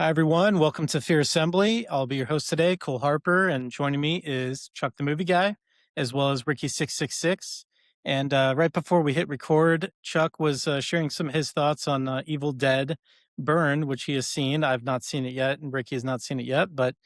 Hi, everyone. Welcome to Fear Assembly. I'll be your host today, Cole Harper, and joining me is Chuck the Movie Guy, as well as Ricky666. And right before we hit record, Chuck was sharing some of his thoughts on Evil Dead Burn, which he has seen. I've not seen it yet, and Ricky has not seen it yet. But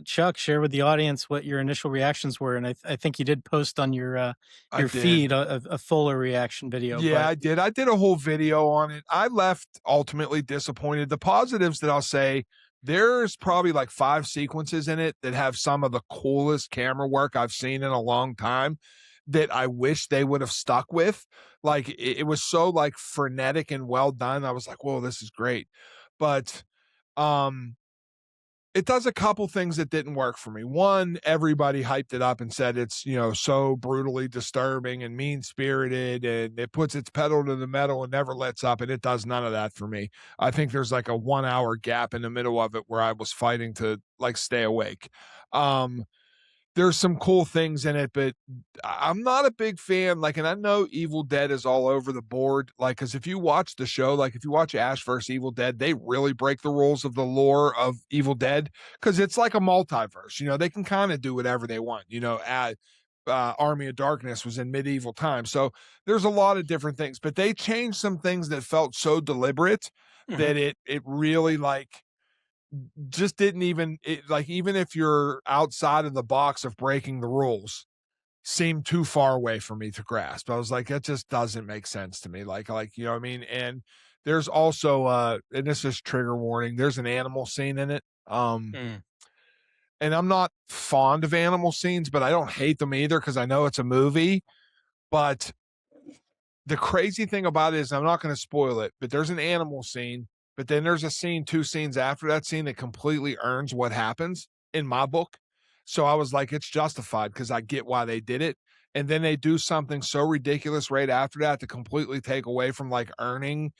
Chuck, share with the audience what your initial reactions were. And I think you did post on I your did. feed a fuller reaction video. Yeah, But I did. I did a whole video on it. I left ultimately disappointed. The positives that I'll say, there's probably like 5 sequences in it that have some of the coolest camera work I've seen in a long time that I wish they would have stuck with. Like it was so like frenetic and well done. I was like, "Whoa, this is great." But um it does a couple things that didn't work for me. One, everybody hyped it up and said it's, so brutally disturbing and mean-spirited, and it puts its pedal to the metal and never lets up, and it does none of that for me. I think there's like a 1-hour gap in the middle of it where I was fighting to like stay awake. Um, there's some cool things in it, but I'm not a big fan. Like, and I know Evil Dead is all over the board. Like, because if you watch the show, like if you watch Ash vs. Evil Dead, they really break the rules of the lore of Evil Dead because it's like a multiverse. They can kind of do whatever they want. Army of Darkness was in medieval times, so there's a lot of different things. But they changed some things that felt so deliberate that it really like just didn't even like, even if you're outside of the box of breaking the rules, seemed too far away for me to grasp. I was like, that just doesn't make sense to me. Like, you know what I mean? And there's also and this is trigger warning, there's an animal scene in it. mm, And I'm not fond of animal scenes, but I don't hate them either because I know it's a movie. But the crazy thing about it is, I'm not going to spoil it, but there's an animal scene, but then there's a scene, 2 scenes after that scene that completely earns what happens in my book. So I was like, it's justified because I get why they did it. And then they do something so ridiculous right after that to completely take away from like earning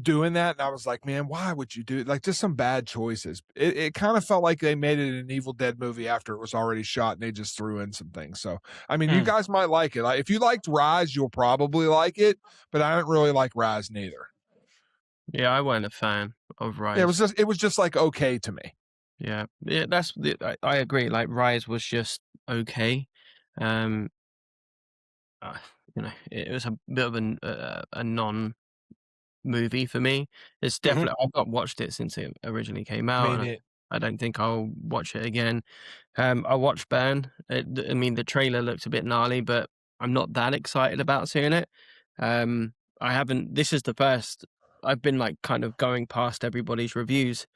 doing that. And I was like, man, why would you do it? Like, just some bad choices. It kind of felt like they made it an Evil Dead movie after it was already shot and they just threw in some things. So, I mean, you mm. guys might like it. Like, if you liked Rise, you'll probably like it, but I don't really like Rise neither. Yeah, I weren't a fan of Yeah, Rise. it was just like okay to me. Yeah, I agree. Like Rise was just okay. Um, uh, it was a bit of a non movie for me. It's definitely I've not watched it since it originally came I out, mean, and I don't think I'll watch it again. I watched Burn. I mean, the trailer looks a bit gnarly, but I'm not that excited about seeing it. I haven't. This is the first. I've been like kind of going past everybody's reviews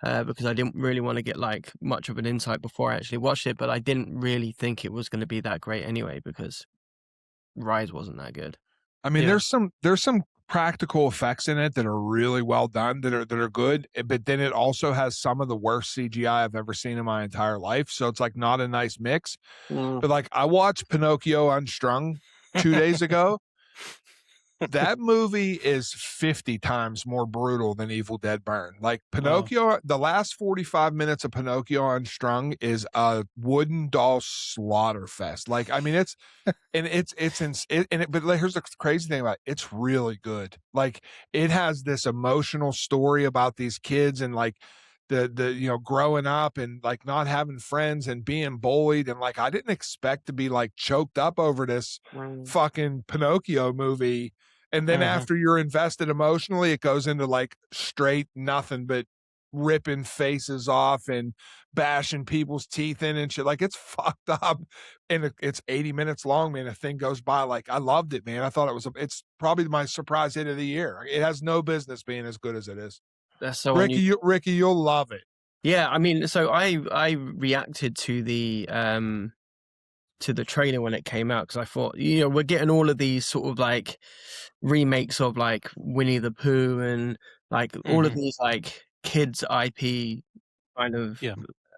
because I didn't really want to get like much of an insight before I actually watched it. But I didn't really think it was going to be that great anyway because Rise wasn't that good. I mean, Yeah. there's some practical effects in it that are really well done, that are good, but then it also has some of the worst CGI I've ever seen in my entire life. So it's like not a nice mix. Mm. But like, I watched Pinocchio Unstrung 2 days ago. That movie is 50 times more brutal than Evil Dead Burn. Like, Wow. Pinocchio, the last 45 minutes of Pinocchio Unstrung is a wooden doll slaughter fest. Like, I mean, but like, here's the crazy thing about it. It's really good. Like, it has this emotional story about these kids and like the growing up and like not having friends and being bullied, and like I didn't expect to be like choked up over this Mm. fucking Pinocchio movie. And then Mhm. after you're invested emotionally, it goes into like straight nothing but ripping faces off and bashing people's teeth in and shit. Like, it's fucked up. And it's 80 minutes long, man. The thing goes by. Like, I loved it, man. I thought it's probably my surprise hit of the year. It has no business being as good as it is. That's so unusual. Ricky, you'll love it. Yeah, I mean, so I reacted to the trailer when it came out because I thought, we're getting all of these sort of like remakes of like Winnie the Pooh and like all of these like kids IP kind of Yeah.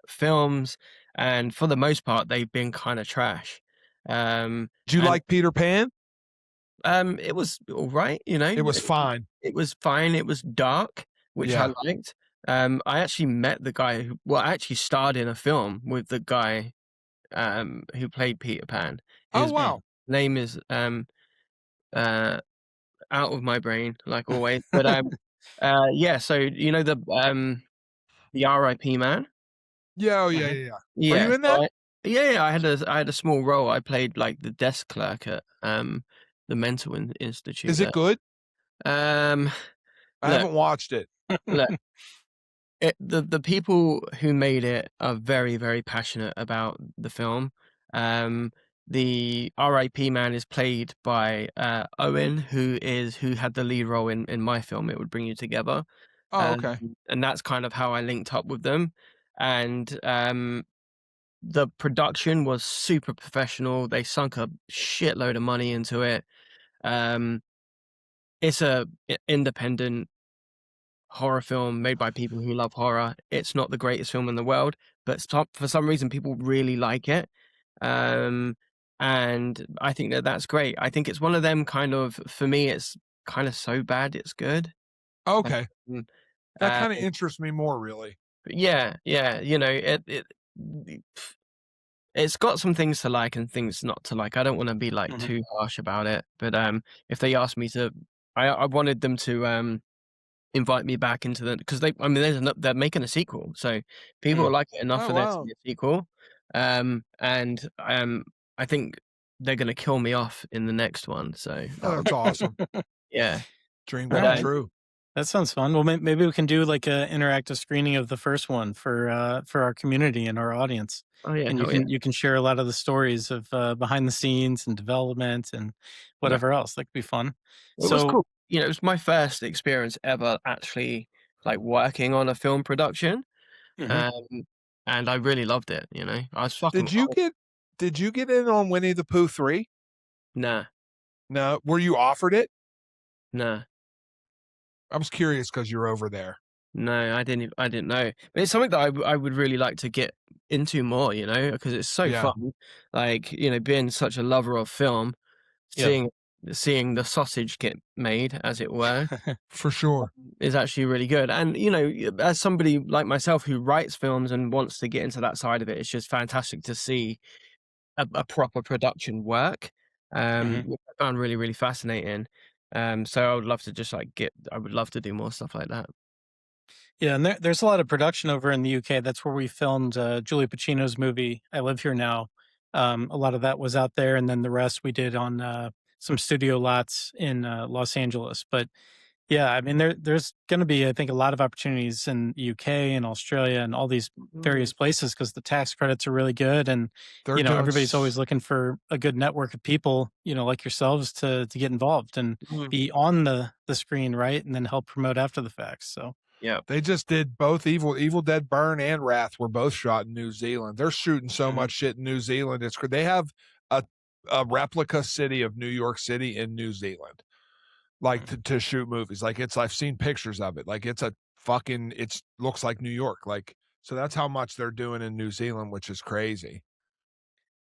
films, and for the most part they've been kind of trash. Do you And like Peter Pan? it was all right, It was fine. it was fine. It was dark, which I Yeah. liked. I actually met the guy I actually starred in a film with the guy who played Peter Pan. Oh, His wow. name is uh out of my brain, like always. But Yeah, so you know the R.I.P. man? Yeah, oh, yeah, Mhm. yeah, yeah. Are Yeah, you in so that? yeah, I had a small role. I played like the desk clerk at the mental institute Is it there. good? Um, I look, haven't watched it. look, the people who made it are very, very passionate about the film. Um, the R.I.P. man is played by Owen, who had the lead role in my film. It Would Bring You Together, Oh, um, okay. and that's kind of how I linked up with them. And the production was super professional. They sunk a shitload of money into it. Um, it's a independent horror film made by people who love horror. It's not the greatest film in the world, but for some reason people really like it. Um, and I think that that's great. I think it's one of them kind of, for me, it's kind of so bad it's good. Okay. Um, That uh, kinda interests me more, really. yeah, yeah, you know, it's got some things to like and things not to like. I don't want to be like Mhm. too harsh about it, but if they asked me to, I wanted them to invite me back into the because I mean, they're making a sequel, so people Mm. like it enough Oh, for there to wow. be a sequel, and I think they're gonna kill me off in the next one. So Oh, that's awesome. yeah, Dream but come Alright. true. That sounds fun. Well, maybe we can do like a interactive screening of the first one for our community and our audience, oh yeah, and hell yeah, you can share a lot of the stories of behind the scenes and development and yeah. whatever else. That could be fun. It was So, cool. You know, it was my first experience ever actually like working on a film production. mhm. Um, and I really loved it, you know? I was fucking Did you get did you get in on Winnie the Pooh 3? nah, No. Were you offered it? nah, I was curious because 'cause you're over there. no, I didn't know. But it's something that I would really like to get into more, you know, because it's so Yeah, fun. Like, you know, being such a lover of film, Yeah. seeing seeing the sausage get made, as it were, for sure. is actually really good. And, you know, as somebody like myself who writes films and wants to get into that side of it, it's just fantastic to see a proper production work, Mhm. which I found really, really fascinating. So I would love to just like I would love to do more stuff like that. Yeah, and there's a lot of production over in the UK. That's where we filmed Julie Pacino's movie "I Live Here Now." A lot of that was out there, and then the rest we did on some studio lots in Los Angeles. But yeah, I mean, there's going to be, I think, a lot of opportunities in the UK and Australia and all these various Mm, places because the tax credits are really good, and They're doing everybody's always s looking for a good network of people, like yourselves, to get involved and mm, be on the screen, right, and then help promote after the fact. So yeah. they just did both Evil Dead Burn and Wrath were both shot in New Zealand. They're shooting so mhm, much shit in New Zealand, it's they have a a replica city of New York City in New Zealand, like, mhm. to shoot movies. Like, it's I've seen pictures of it. Like, it's a fucking it's looks like New York, like so that's how much they're doing in New Zealand, which is crazy.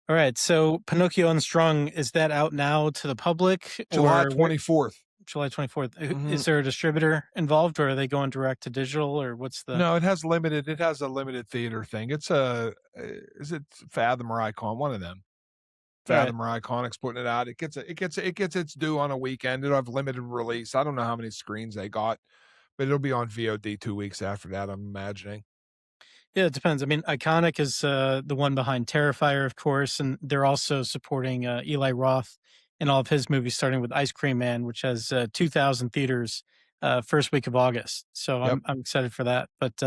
All right, so Pinocchio Unstrung, is that out now to the public July or where? 24th. July 24th. Mhm. Is there a distributor involved, or are they going direct to digital, or what's the? No, it has a limited theater thing. It's is it Fathom or Icon? One of them. All right. Fathom or Iconic's putting it out. It gets its due on a weekend. It'll have limited release. I don't know how many screens they got, but it'll be on VOD 2 weeks after that, I'm imagining. Yeah, it depends. I mean, Iconic is the one behind Terrifier, of course, and they're also supporting Eli Roth in all of his movies, starting with Ice Cream Man, which has 2,000 theaters first week of August. So Yep. I'm excited for that. But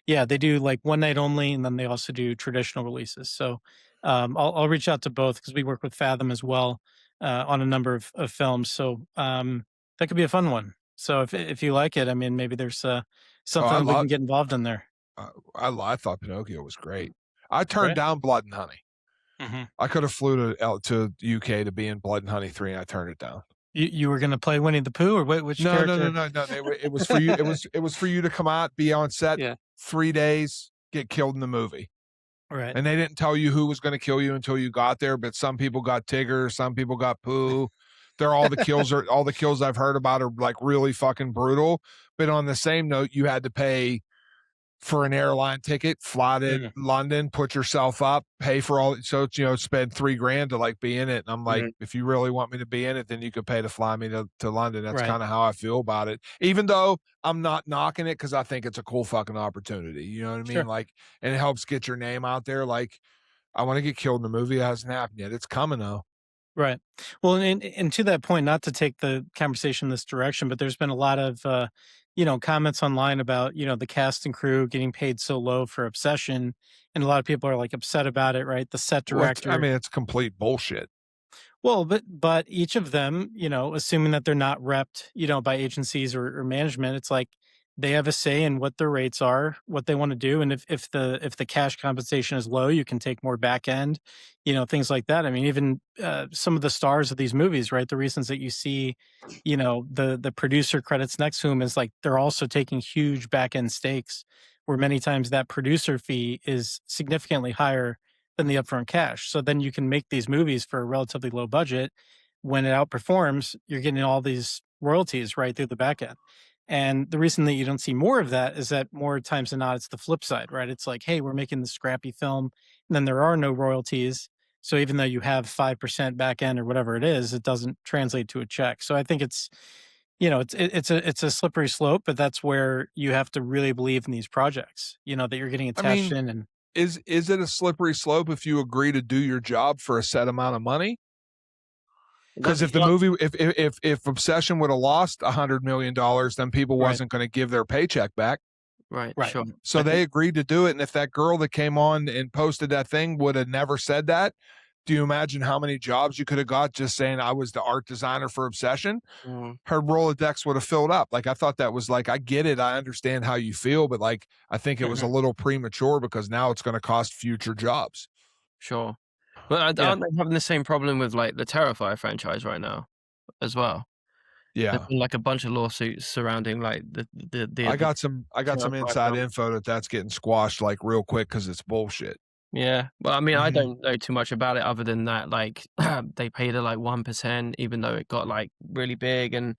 yeah, they do like one night only, and then they also do traditional releases. So I'll reach out to both because we work with Fathom as well on a number of films. So that could be a fun one. So if you like it, I mean, maybe there's Oh, something that we can get involved in there. I thought Pinocchio was great. I turned Right? down Blood and Honey. Mhm. I could have flew to UK to be in Blood and Honey 3, and I turned it down. You were gonna play Winnie the Pooh or which No, no, no, character? no, no. It was for you. It was for you to come out, be on set Yeah. 3 days, get killed in the movie. Right. And they didn't tell you who was going to kill you until you got there. But some people got Tigger, some people got Pooh. They're all the kills I've heard about are like really fucking brutal. But on the same note, you had to pay for an airline ticket, fly to London, put yourself up, pay for all. So, spend $3,000 to like be in it. And I'm like, if you really want me to be in it, then you could pay to fly me to London. That's Right. kind of how I feel about it. Even though I'm not knocking it, because I think it's a cool fucking opportunity. You know what I mean? Sure. Like, and it helps get your name out there. Like, I want to get killed in the movie. It hasn't happened yet. It's coming though. Right. Well, and to that point, not to take the conversation this direction, but there's been a lot of, comments online about, the cast and crew getting paid so low for Obsession. And a lot of people are like upset about it, right? The set director. I mean, it's complete bullshit. Well, but each of them, assuming that they're not repped, by agencies or management, it's like they have a say in what their rates are, what they want to do, and if the cash compensation is low, you can take more back end, things like that. I mean, even some of the stars of these movies, right? The reasons that you see, the producer credits next to them is like they're also taking huge back end stakes, where many times that producer fee is significantly higher than the upfront cash. So then you can make these movies for a relatively low budget. When it outperforms, you're getting all these royalties right through the back end. And the reason that you don't see more of that is that more times than not, it's the flip side, right? It's like, hey, we're making this scrappy film, and then there are no royalties. So even though you have 5% back end or whatever it is, it doesn't translate to a check. So I think it's, it's a slippery slope, but that's where you have to really believe in these projects, that you're getting attached in. And is it a slippery slope if you agree to do your job for a set amount of money? Because if the movie, if Obsession would have lost $100 million, then people wasn't going to give their paycheck back. Right. Sure. So they agreed to do it. And if that girl that came on and posted that thing would have never said that, do you imagine how many jobs you could have got just saying I was the art designer for Obsession? Her Rolodex would have filled up. Like, I thought that was like, I get it. I understand how you feel, but like, I think it was a little premature because now it's going to cost future jobs. Sure. But aren't they having the same problem with like the Terrifier franchise right now as well? Yeah. There's been like a bunch of lawsuits surrounding like the I got some inside film. info that's getting squashed like real quick because it's bullshit. Yeah. Well, I mean, I don't know too much about it other than that, like, they paid her like 1%, even though it got like really big. And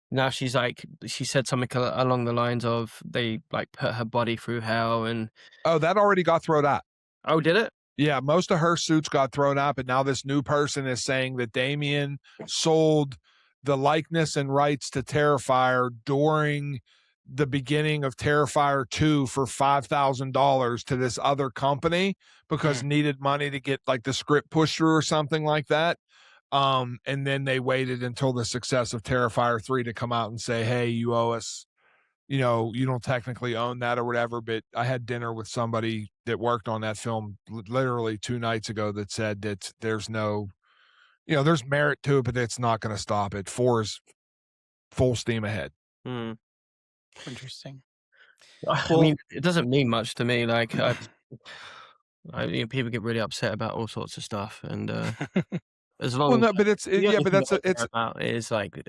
now she said something along the lines of they like put her body through hell. And Oh, that already got thrown out. oh, did it? Yeah, most of her suits got thrown out, but now this new person is saying that Damien sold the likeness and rights to Terrifier during the beginning of Terrifier 2 for $5,000 to this other company because needed money to get like the script pushed through or something like that. And then they waited until the success of Terrifier 3 to come out and say, hey, you owe us, you don't technically own that or whatever. But I had dinner with somebody that worked on that film literally 2 nights ago that said that there's no, there's merit to it, but it's not going to stop it. 4 is full steam ahead. Interesting. I mean, it doesn't mean much to me. Like, people get really upset about all sorts of stuff, and as long as but it's about it is like,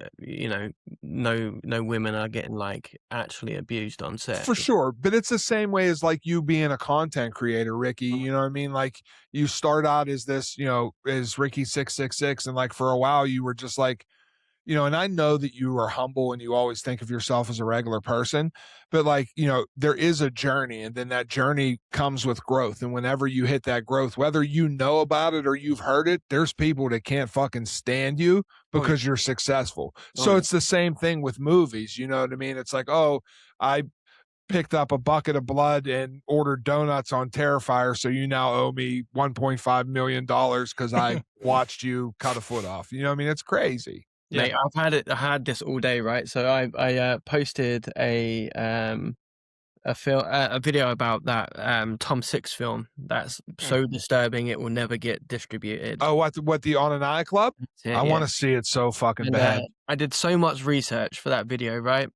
no women are getting like actually abused on set for sure. But it's the same way as like you being a content creator, Ricky. You know what I mean? Like you start out as this, as Ricky 666, and like for a while you were just like, and I know that you are humble and you always think of yourself as a regular person, but like, there is a journey, and then that journey comes with growth. And whenever you hit that growth, whether you know about it or you've heard it, there's people that can't fucking stand you because you're successful. So it's the same thing with movies. You know what I mean? It's like, oh, I picked up a bucket of blood and ordered donuts on Terrifier, so you now owe me $1.5 million because I watched you cut a foot off. You know what I mean? It's crazy. Yeah. Mate, I had this all day, right? So I posted a video about that Tom Six film that's so disturbing it will never get distributed. Oh, what the On an Eye Club? I want to see it so fucking bad. I did so much research for that video, right?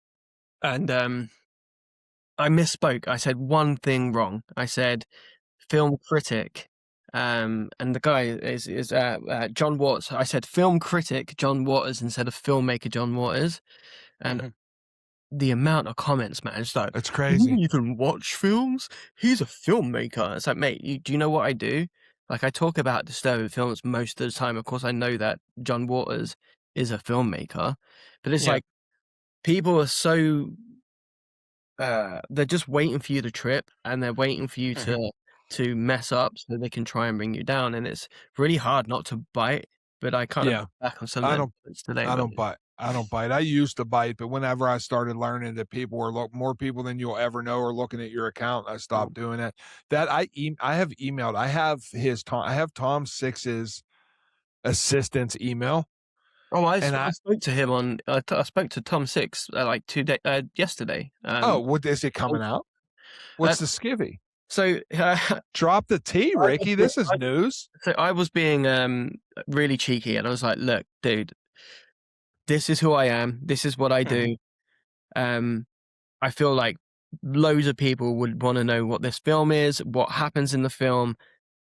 And I misspoke. I said one thing wrong. I said film critic. And the guy is John Waters. I said film critic John Waters instead of filmmaker John Waters, and the amount of comments, man, it's like, it's crazy. You can watch films. He's a filmmaker. It's like, mate, do you know what I do? Like, I talk about disturbing films most of the time. Of course, I know that John Waters is a filmmaker, but it's like people are so they're just waiting for you to trip, and they're waiting for you to mess up so they can try and bring you down, and it's really hard not to bite. But I kind of Yeah. back on some I of don't them today. I don't bite. I don't bite. I used to bite, but whenever I started learning that people were more people than you'll ever know are looking at your account, I stopped doing it. That I have emailed. I have Tom Six's assistant's email, Oh, and I spoke to him on. I spoke to Tom Six like yesterday. what is it coming out? What's the skivvy? So Drop the T, Ricky. This is news. So I was being really cheeky, and I was like, "Look, dude, this is who I am. This is what I do. I feel like loads of people would want to know what this film is, what happens in the film.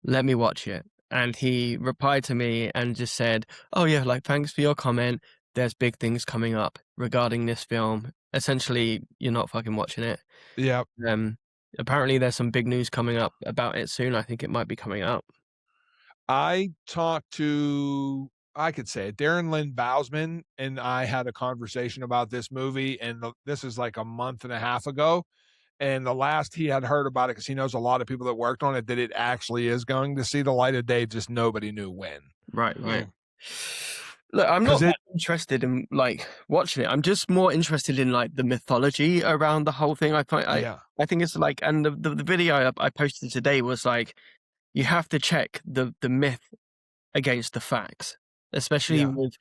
Let me watch it." And he replied to me and just said, "Oh yeah, like thanks for your comment. There's big things coming up regarding this film. Essentially, you're not fucking watching it." Yeah. Apparently there's some big news coming up about it soon. I think it might be coming out. I talked to, I could say it, Darren Lynn Bousman, and I had a conversation about this movie, and this is like a month and a half ago. And the last he had heard about it, because he knows a lot of people that worked on it, that it actually is going to see the light of day, just nobody knew when. Right. Look, I'm not that interested in like watching it. I'm just more interested in like the mythology around the whole thing. I think it's like, and the video I posted today was like, you have to check the myth against the facts, especially with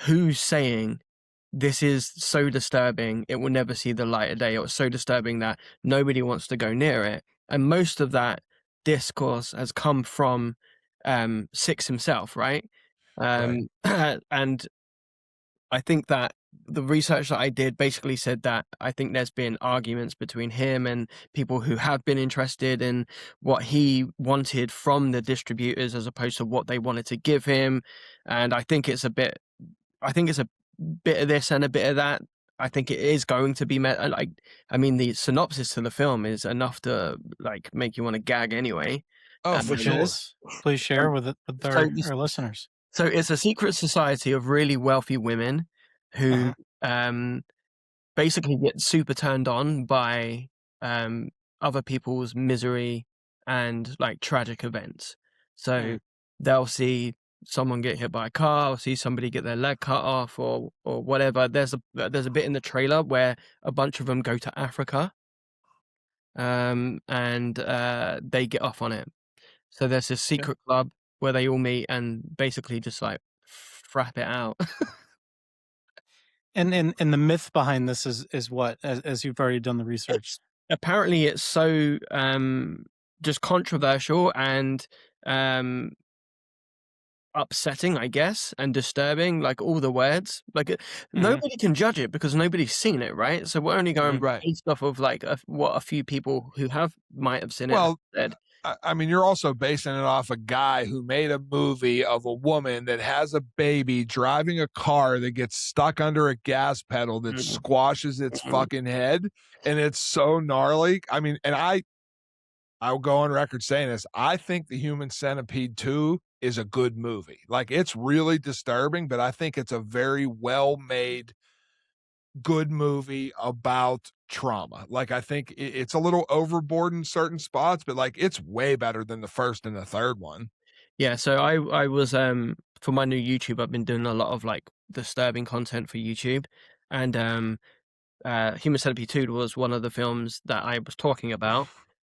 who's saying this is so disturbing it will never see the light of day. It was so disturbing that nobody wants to go near it, and most of that discourse has come from Six himself, right? And I think that the research that I did basically said that I think there's been arguments between him and people who have been interested in what he wanted from the distributors as opposed to what they wanted to give him. And I think it's a bit of this and a bit of that. I think it is going to be like, I mean, the synopsis to the film is enough to like make you want to gag anyway. Oh, for sure. Please share with our listeners. So it's a secret society of really wealthy women who basically get super turned on by other people's misery and like tragic events. So they'll see someone get hit by a car, or see somebody get their leg cut off, or whatever. There's a bit in the trailer where a bunch of them go to Africa, and they get off on it. So there's this secret club where they all meet and basically just like frap it out. And the myth behind this is what, as you've already done the research. Apparently it's so just controversial and upsetting, I guess, and disturbing, like all the words. Like nobody can judge it because nobody's seen it, right? So we're only going based off of like what a few people who might have seen it said. I mean, you're also basing it off a guy who made a movie of a woman that has a baby driving a car that gets stuck under a gas pedal that squashes its fucking head. And it's so gnarly. I mean, and I'll go on record saying this. I think The Human Centipede 2 is a good movie. Like, it's really disturbing, but I think it's a very well-made, good movie about trauma. Like, I think it's a little overboard in certain spots, but like it's way better than the first and the third one. Yeah, so I was for my new YouTube, I've been doing a lot of like disturbing content for YouTube, and Human Centipede 2 was one of the films that I was talking about.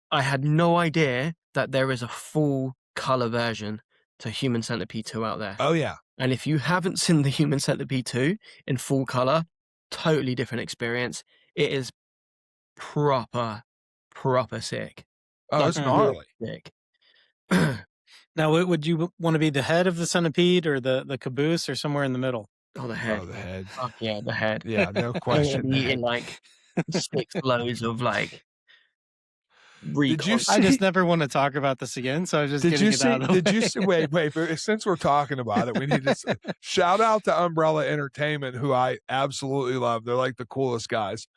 I had no idea that there is a full color version to Human Centipede 2 out there. Oh yeah. And if you haven't seen the Human Centipede 2 in full color, totally different experience. It is proper sick. Oh, it's gnarly. Sick. Now, would you want to be the head of the centipede or the caboose or somewhere in the middle? Oh, the head. Oh, the head. Oh, yeah, the head. Yeah, no question. Eating like 6 loads of like. Did you see, I just never want to talk about this again, so I was just getting it out of the way. Did you see? Wait. But since we're talking about it, we need to shout out to Umbrella Entertainment, who I absolutely love. They're like the coolest guys.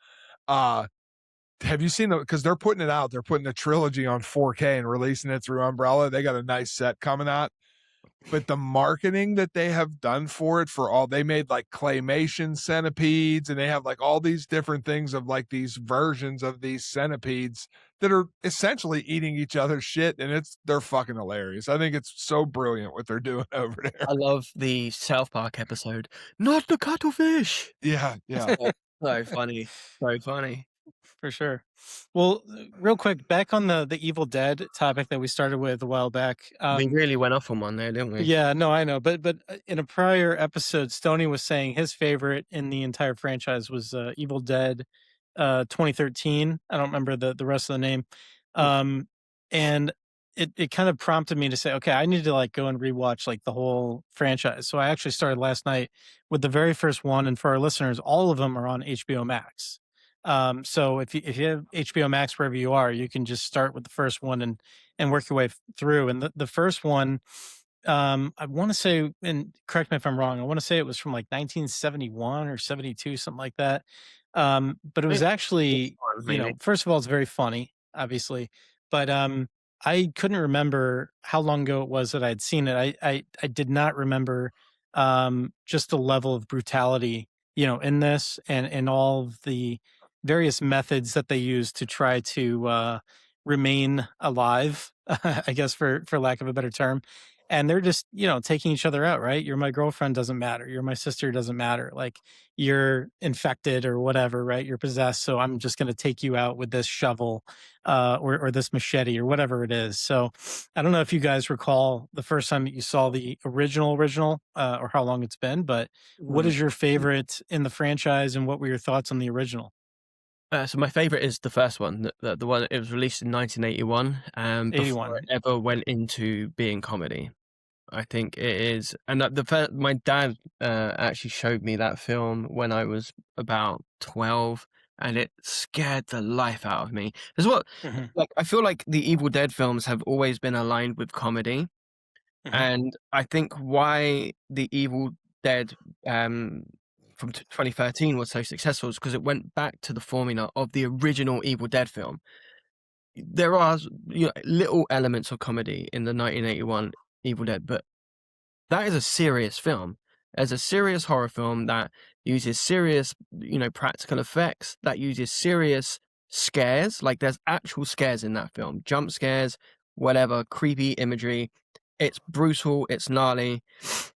Have you seen them? Because they're putting it out. They're putting a trilogy on 4K and releasing it through Umbrella. They got a nice set coming out. but the marketing that they have done for it, they made like claymation centipedes, and they have like all these different things of like these versions of these centipedes that are essentially eating each other's shit, and they're fucking hilarious. I think it's so brilliant what they're doing over there. I love the South Park episode. Not the cuttlefish. Yeah. So funny. So funny. For sure. Well, real quick, back on the Evil Dead topic that we started with a while back. We really went off on one there, didn't we? Yeah, no, I know. But in a prior episode, Stoney was saying his favorite in the entire franchise was Evil Dead 2013. I don't remember the rest of the name. And it kind of prompted me to say, okay, I need to like go and rewatch like the whole franchise. So I actually started last night with the very first one. And for our listeners, all of them are on HBO Max. So if you have HBO Max wherever you are, you can just start with the first one and work your way through. And the first one, I want to say, and correct me if I'm wrong, I want to say it was from like 1971 or 72, something like that. But it was actually, first of all, it's very funny, obviously, but I couldn't remember how long ago it was that I'd seen it. I did not remember just the level of brutality, in this and all of the various methods that they use to try to remain alive, I guess for lack of a better term. And they're just, taking each other out, right? You're my girlfriend, doesn't matter. You're my sister, doesn't matter. Like you're infected or whatever, right? You're possessed. So I'm just going to take you out with this shovel or this machete or whatever it is. So I don't know if you guys recall the first time that you saw the original or how long it's been, but what is your favorite in the franchise and what were your thoughts on the original? So my favorite is the first one, the one it was released in 1981, before it ever went into being comedy. I think it is, and my dad actually showed me that film when I was about 12, and it scared the life out of me. That's what, like, I feel like the Evil Dead films have always been aligned with comedy, and I think why the Evil Dead from 2013 was so successful is because it went back to the formula of the original Evil Dead film. There are little elements of comedy in the 1981 Evil Dead, but that is a serious film. As a serious horror film that uses serious, practical effects, that uses serious scares. Like there's actual scares in that film, jump scares, whatever, creepy imagery. It's brutal, it's gnarly.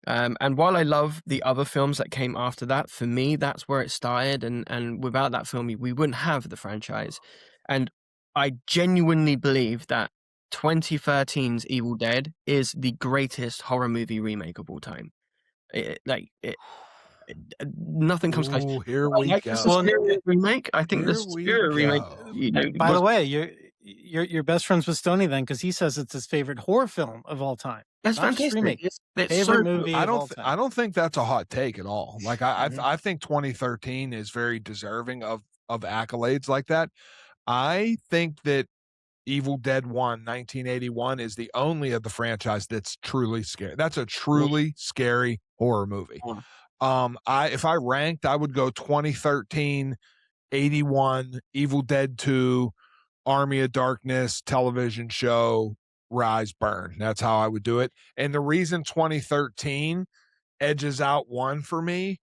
And while I love the other films that came after that, for me, that's where it started. And without that film, we wouldn't have the franchise. And I genuinely believe that 2013's Evil Dead is the greatest horror movie remake of all time. Nothing comes close. Here we go. The remake. I think the Spirit remake. By the way, you're best friends with Stoney then, because he says it's his favorite horror film of all time. That's fantastic. It's favorite movie. I don't think that's a hot take at all. Like I think 2013 is very deserving of accolades like that. I think that Evil Dead 1, 1981 is the only of the franchise that's truly scary. That's a truly scary horror movie. If I ranked, I would go 2013, 81, Evil Dead 2, Army of Darkness, television show, Rise, Burn. That's how I would do it. And the reason 2013 edges out 1 for me,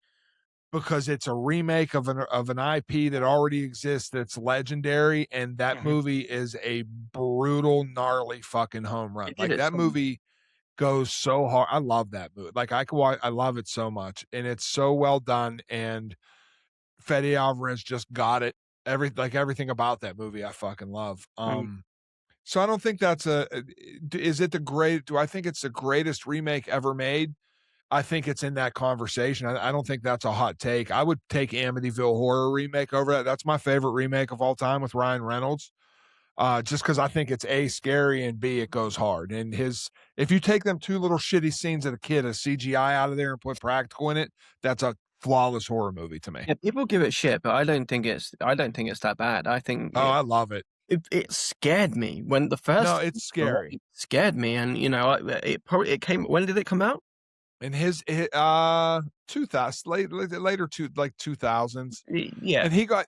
because it's a remake of an IP that already exists that's legendary, and that movie is a brutal, gnarly fucking home run. Like that movie goes so hard. I love that movie. Like I love it so much, and it's so well done. And Fede Alvarez just got it. Everything about that movie I fucking love. So I don't think that's do I think it's the greatest remake ever made? I think it's in that conversation. I don't think that's a hot take. I would take Amityville Horror remake over that. That's my favorite remake of all time with Ryan Reynolds. Just because I think it's A, scary, and B, it goes hard. And if you take them 2 little shitty scenes of a kid, a CGI out of there and put practical in it, that's a flawless horror movie to me. Yeah, people give it shit, but I don't think it's that bad. I think I love it. It scared me when the first. No, it's scary. It scared me, and it came. When did it come out? In 2000 later 2000s. Yeah, and he got,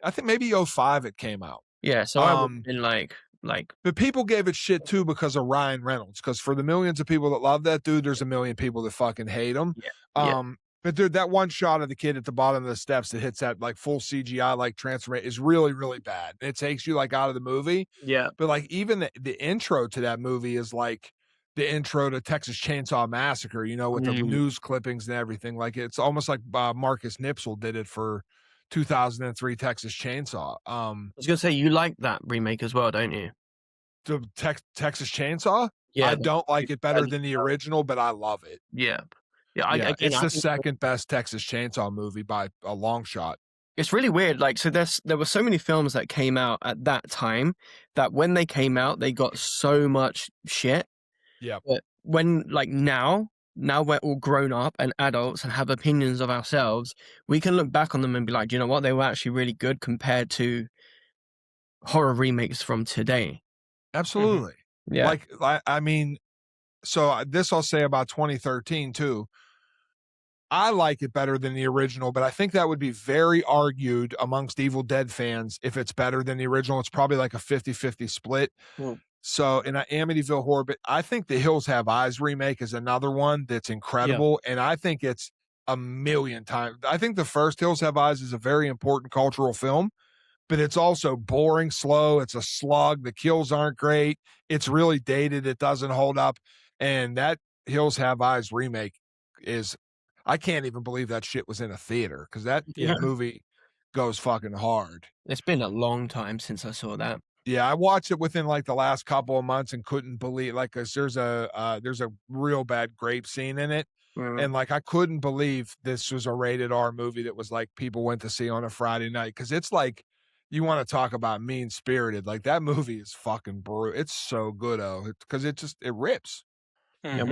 I think maybe 05 it came out. Yeah, so I would have been like Like, But people gave it shit too because of Ryan Reynolds. Because for the millions of people that love that dude, there's a million people that fucking hate him. yeah. But dude, that one shot of the kid at the bottom of the steps that hits that like full CGI like transformation is really, really bad. It takes you like out of the movie. Yeah. But like even the intro to that movie is like the intro to Texas Chainsaw Massacre, you know, with the news clippings and everything. Like it's almost like Marcus Nipsel did it for 2003 Texas Chainsaw. I was gonna say you like that remake as well, don't you? The Texas Chainsaw? Yeah. I don't like it better than the original, but I love it. Yeah. Yeah. Yeah, it's I the think second best Texas Chainsaw movie by a long shot. it's really weird. Like, so there were so many films that came out at that time that when they came out, they got so much shit. Yeah. But when, like, now we're all grown up and adults and have opinions of ourselves, we can look back on them and be like, you know what, they were actually really good compared to horror remakes from today. Absolutely. Yeah. Like I mean, so this I'll say about 2013 too. I like it better than the original, but I think that would be very argued amongst Evil Dead fans if it's better than the original. It's probably like a 50-50 split. So in Amityville Horror, but I think the Hills Have Eyes remake is another one that's incredible. And I think it's a million times. I think the first Hills Have Eyes is a very important cultural film, but it's also boring, slow. It's a slug. The kills aren't great. It's really dated. It doesn't hold up. And that Hills Have Eyes remake is, I can't even believe that shit was in a theater because that movie goes fucking hard. It's been a long time since I saw that. Yeah, I watched it within like the last couple of months and couldn't believe, like, 'cause there's a real bad grape scene in it. And like I couldn't believe this was a rated R movie that was like people went to see on a Friday night. Cause it's like, you want to talk about mean spirited. Like that movie is fucking brutal. It's so good, because it rips. Yeah,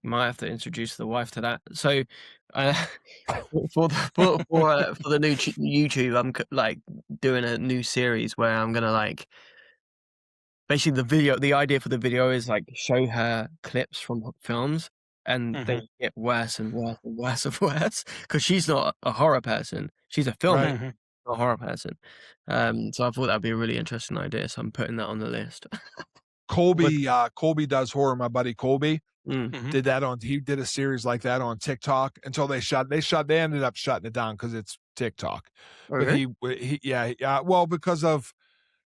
might have to introduce the wife to that. So, for the new YouTube, I'm like doing a new series where I'm gonna like basically the idea for the video is like show her clips from films, and they get worse and worse and worse and worse because she's not a horror person. She's a film, not a horror person. So I thought that'd be a really interesting idea. So I'm putting that on the list. Colby does horror. My buddy Colby did that he did a series like that on TikTok until they ended up shutting it down because it's TikTok. But well, because of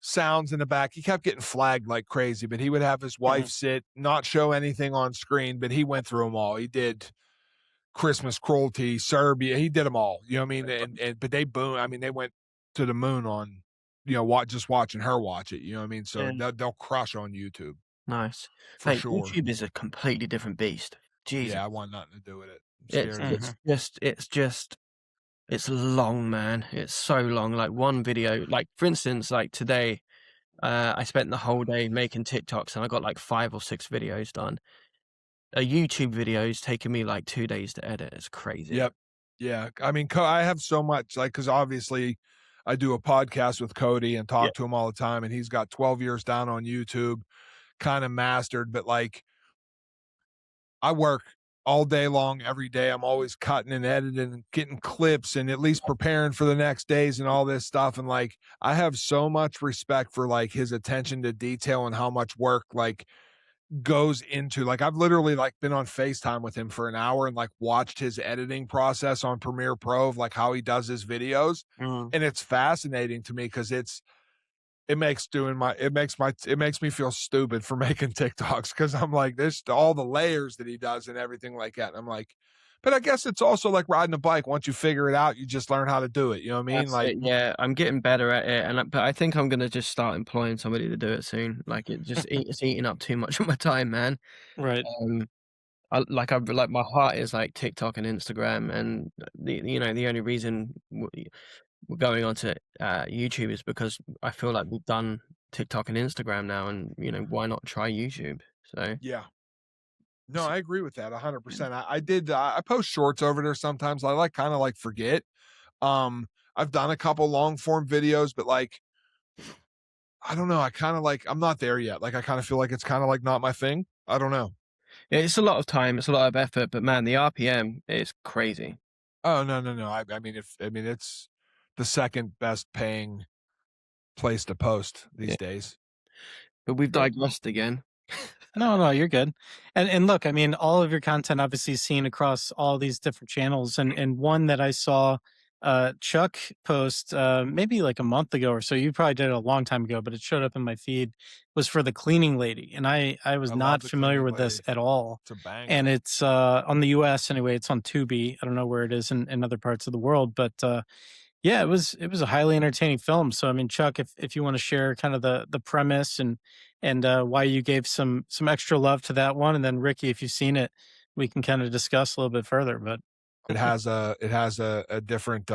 sounds in the back, he kept getting flagged like crazy, but he would have his wife sit, not show anything on screen, but he went through them all. He did Christmas cruelty, Serbia, he did them all, you know what I mean? But they went to the moon on, you know, just watching her watch it, you know what I mean? So they'll crush on YouTube. Nice. For sure. YouTube is a completely different beast. Jesus. Yeah, I want nothing to do with it. It's long, man. It's so long. Like one video, like for instance, like today, I spent the whole day making TikToks and I got like 5 or 6 videos done. A YouTube video is taking me like 2 days to edit. It's crazy. Yep. Yeah. I mean, I have so much, like, because obviously I do a podcast with Cody and talk to him all the time, and he's got 12 years down on YouTube, kind of mastered, but like I work all day long, every day. I'm always cutting and editing and getting clips and at least preparing for the next days and all this stuff. And like, I have so much respect for like his attention to detail and how much work like goes into, like, I've literally like been on FaceTime with him for an hour and like watched his editing process on Premiere Pro of like how he does his videos. And it's fascinating to me because it makes me feel stupid for making TikToks because I'm like, there's all the layers that he does and everything like that. And I'm like, but I guess it's also like riding a bike. Once you figure it out, you just learn how to do it. You know what I mean? Like, yeah, I'm getting better at it, but I think I'm gonna just start employing somebody to do it soon. Like it's eating up too much of my time, man. Right. My heart is like TikTok and Instagram, and the only reason we're going on to YouTube is because I feel like we've done TikTok and Instagram now, and why not try YouTube? So yeah. No, I agree with that 100%. I post shorts over there sometimes. I kind of forget. I've done a couple long form videos, but like, I don't know. I kind of I'm not there yet. Like, I kind of feel like it's kind of not my thing. I don't know. Yeah, it's a lot of time. It's a lot of effort, but man, the RPM is crazy. Oh, no. I mean, it's the second best paying place to post these days. But we've digressed again. No, you're good. And look, I mean, all of your content obviously is seen across all these different channels. And one that I saw Chuck post maybe like a month ago or so, you probably did it a long time ago, but it showed up in my feed, was for the cleaning lady. And I was I love not The familiar Cleaning with this Lady. at all. It's a banger. And it's on the US anyway, it's on Tubi. I don't know where it is in other parts of the world, but yeah, it was a highly entertaining film. So I mean, Chuck, if you want to share kind of the premise and why you gave some extra love to that one, and then Ricky, if you've seen it, we can kind of discuss a little bit further. But It has a different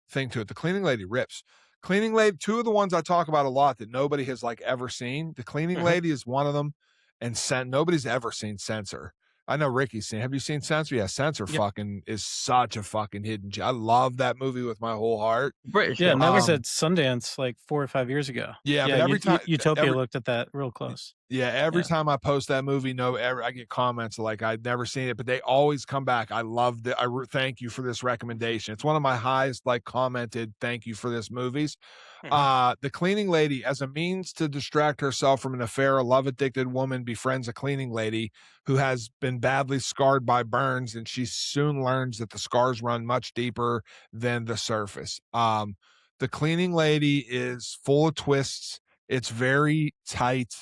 thing to it. The Cleaning Lady rips. Cleaning Lady, two of the ones I talk about a lot that nobody has like ever seen. The Cleaning Lady is one of them, and nobody's ever seen Censor. I know Ricky's seen. Have you seen Censor? Yeah, Censor Yep. fucking is such a fucking hidden gem. I love that movie with my whole heart. British. Yeah, and that was at Sundance like 4 or 5 years ago. Yeah, but every time Utopia looked at that real close. Yeah, every time I post that movie, I get comments like I'd never seen it, but they always come back. I loved it. Thank you for this recommendation. It's one of my highest like commented thank you for this movies. The Cleaning Lady, as a means to distract herself from an affair, a love addicted woman befriends a cleaning lady who has been badly scarred by burns, and she soon learns that the scars run much deeper than the surface. The Cleaning Lady is full of twists. It's very tight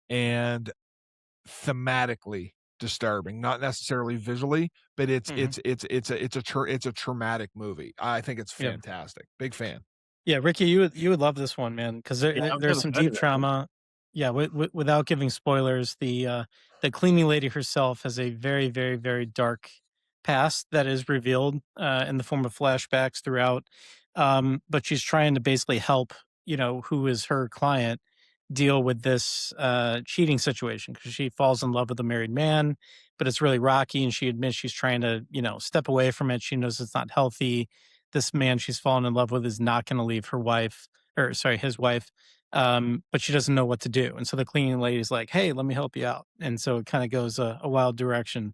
and thematically disturbing, not necessarily visually, but it's a traumatic movie. I think it's fantastic. Big fan. Yeah, Ricky, you would love this one, man, because there's some deep trauma. Yeah, without giving spoilers, the cleaning lady herself has a very, very, very dark past that is revealed in the form of flashbacks throughout. But she's trying to basically help, who is her client, deal with this cheating situation, because she falls in love with a married man, but it's really rocky, and she admits she's trying to, step away from it. She knows it's not healthy. This man she's fallen in love with is not going to leave his wife. But she doesn't know what to do. And so the cleaning lady's like, hey, let me help you out. And so it kind of goes a wild direction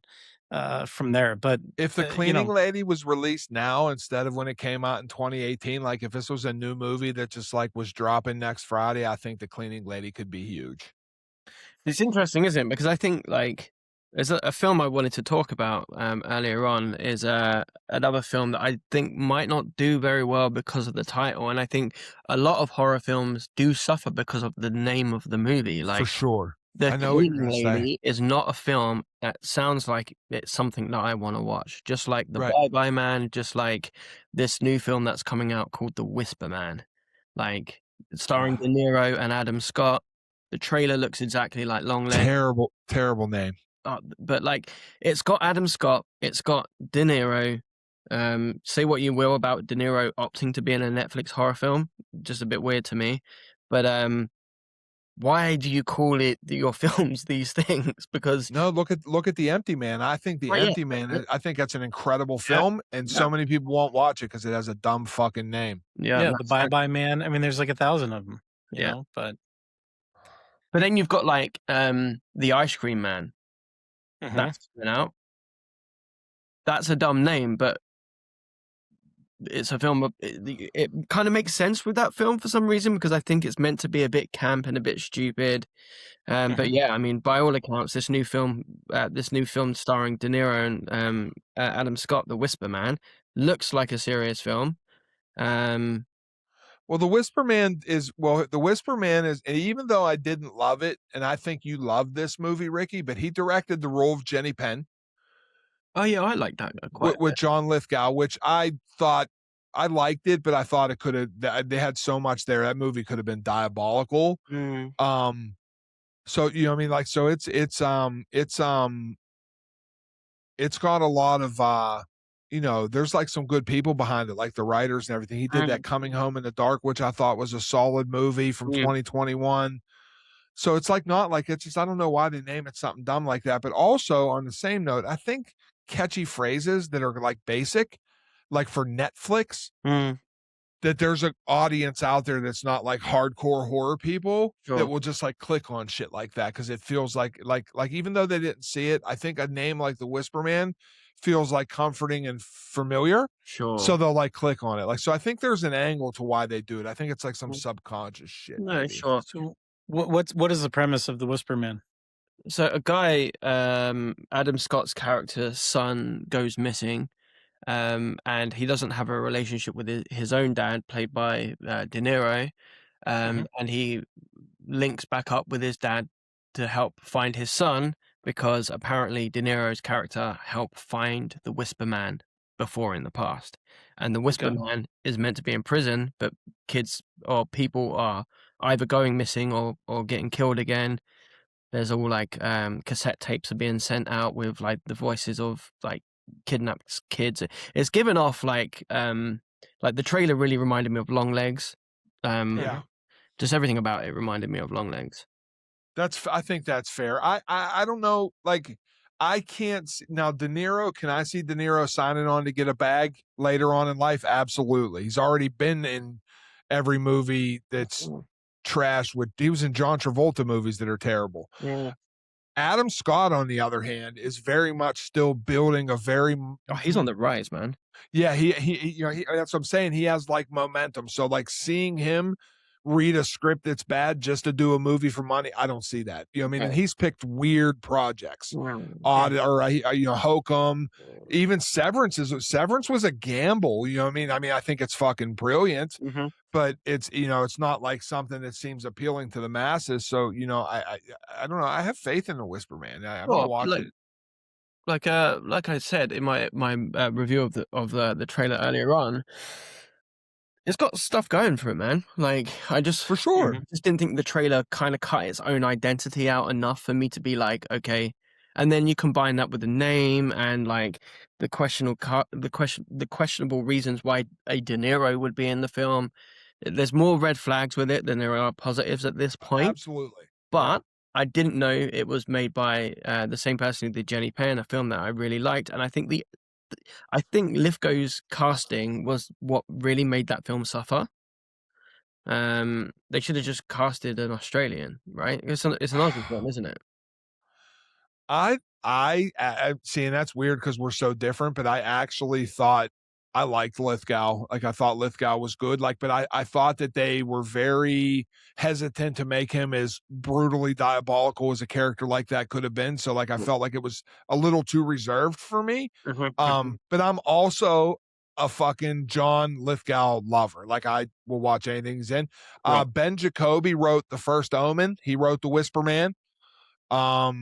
from there. But if the Cleaning Lady was released now instead of when it came out in 2018, like if this was a new movie that just like was dropping next Friday, I think the Cleaning Lady could be huge. It's interesting, isn't it? Because I think like there's a film I wanted to talk about earlier on is another film that I think might not do very well because of the title. And I think a lot of horror films do suffer because of the name of the movie. Like, for sure. The I know what you're Cleaning gonna Lady say. is not a film that sounds like it's something that I want to watch. Just like The Right. Bye-Bye Man, just like this new film that's coming out called The Whisper Man. Like, starring De Niro and Adam Scott. The trailer looks exactly like Longlegs. Terrible name. But like, it's got Adam Scott, it's got De Niro. Say what you will about De Niro opting to be in a Netflix horror film, just a bit weird to me. But why do you call it your films these things? Because no, look at The Empty Man. I think The Empty Man. I think that's an incredible film, and so many people won't watch it because it has a dumb fucking name. Yeah, The Bye-Bye Man. I mean, there's like 1,000 of them. You know, but then you've got like The Ice Cream Man. That's coming out. That's a dumb name, but it's a film. It kind of makes sense with that film for some reason, because I think it's meant to be a bit camp and a bit stupid. But yeah, I mean, by all accounts, this new film starring De Niro and Adam Scott, The Whisper Man, looks like a serious film. Well, The Whisper Man is, even though I didn't love it, and I think you loved this movie, Ricky, but he directed the role of Jenny Penn. Oh yeah, I like that quite with John Lithgow, which I thought I liked it, but I thought it could have. They had so much there. That movie could have been diabolical. So you know what I mean, like, so it's got a lot of there's like some good people behind it, like the writers and everything. He did that Coming Home in the Dark, which I thought was a solid movie from 2021. So it's like, not like, it's just, I don't know why they name it something dumb like that. But also on the same note, I think catchy phrases that are like basic, like for Netflix, that there's an audience out there that's not like hardcore horror people that will just like click on shit like that. Cause it feels like even though they didn't see it, I think a name like The Whisper Man feels like comforting and familiar. Sure. So they'll like click on it. Like, so I think there's an angle to why they do it. I think it's like some subconscious shit. No, maybe. sure. So What is the premise of the Whisper Man? So a guy, Adam Scott's character's son goes missing, and he doesn't have a relationship with his own dad, played by De Niro, and he links back up with his dad to help find his son because apparently De Niro's character helped find the Whisper Man before in the past, and the Whisper Okay. Man is meant to be in prison, but kids or people are either going missing or getting killed again. There's all like cassette tapes are being sent out with like the voices of like kidnapped kids. It's given off like the trailer really reminded me of Long Legs. Yeah. Just everything about it reminded me of Long Legs. I think that's fair. I don't know. Like, I can't see, now. De Niro. Can I see De Niro signing on to get a bag later on in life? Absolutely. He's already been in every movie that's trash. He was in John Travolta movies that are terrible. Yeah. Adam Scott, on the other hand, is very much still building a very. Oh, he's on the rise, man. Yeah, he that's what I'm saying. He has like momentum. So like seeing him read a script that's bad just to do a movie for money, I don't see that. You know what I mean? And he's picked weird projects. Odd or Hokum, even Severance was a gamble. You know what I mean? I think it's fucking brilliant, but it's it's not like something that seems appealing to the masses. So I don't know. I have faith in the Whisper Man. I'm gonna watch it. Like I said in my review of the trailer earlier on, it's got stuff going for it, man. Like I just For sure. just didn't think the trailer kind of cut its own identity out enough for me to be like, okay. And then you combine that with the name and like the questionable reasons why a De Niro would be in the film. There's more red flags with it than there are positives at this point. Absolutely. But I didn't know it was made by the same person who did Jenny Penn, a film that I really liked, and I think Lithgow's casting was what really made that film suffer. They should have just casted an Australian, right? It's an Aussie film, isn't it? I see, and that's weird because we're so different, but I actually thought I liked Lithgow. Like I thought Lithgow was good. Like, but I thought that they were very hesitant to make him as brutally diabolical as a character like that could have been. So like I felt like it was a little too reserved for me. But I'm also a fucking John Lithgow lover. Like I will watch anything he's in. Ben Jacoby wrote The First Omen. He wrote The Whisper Man. Oh,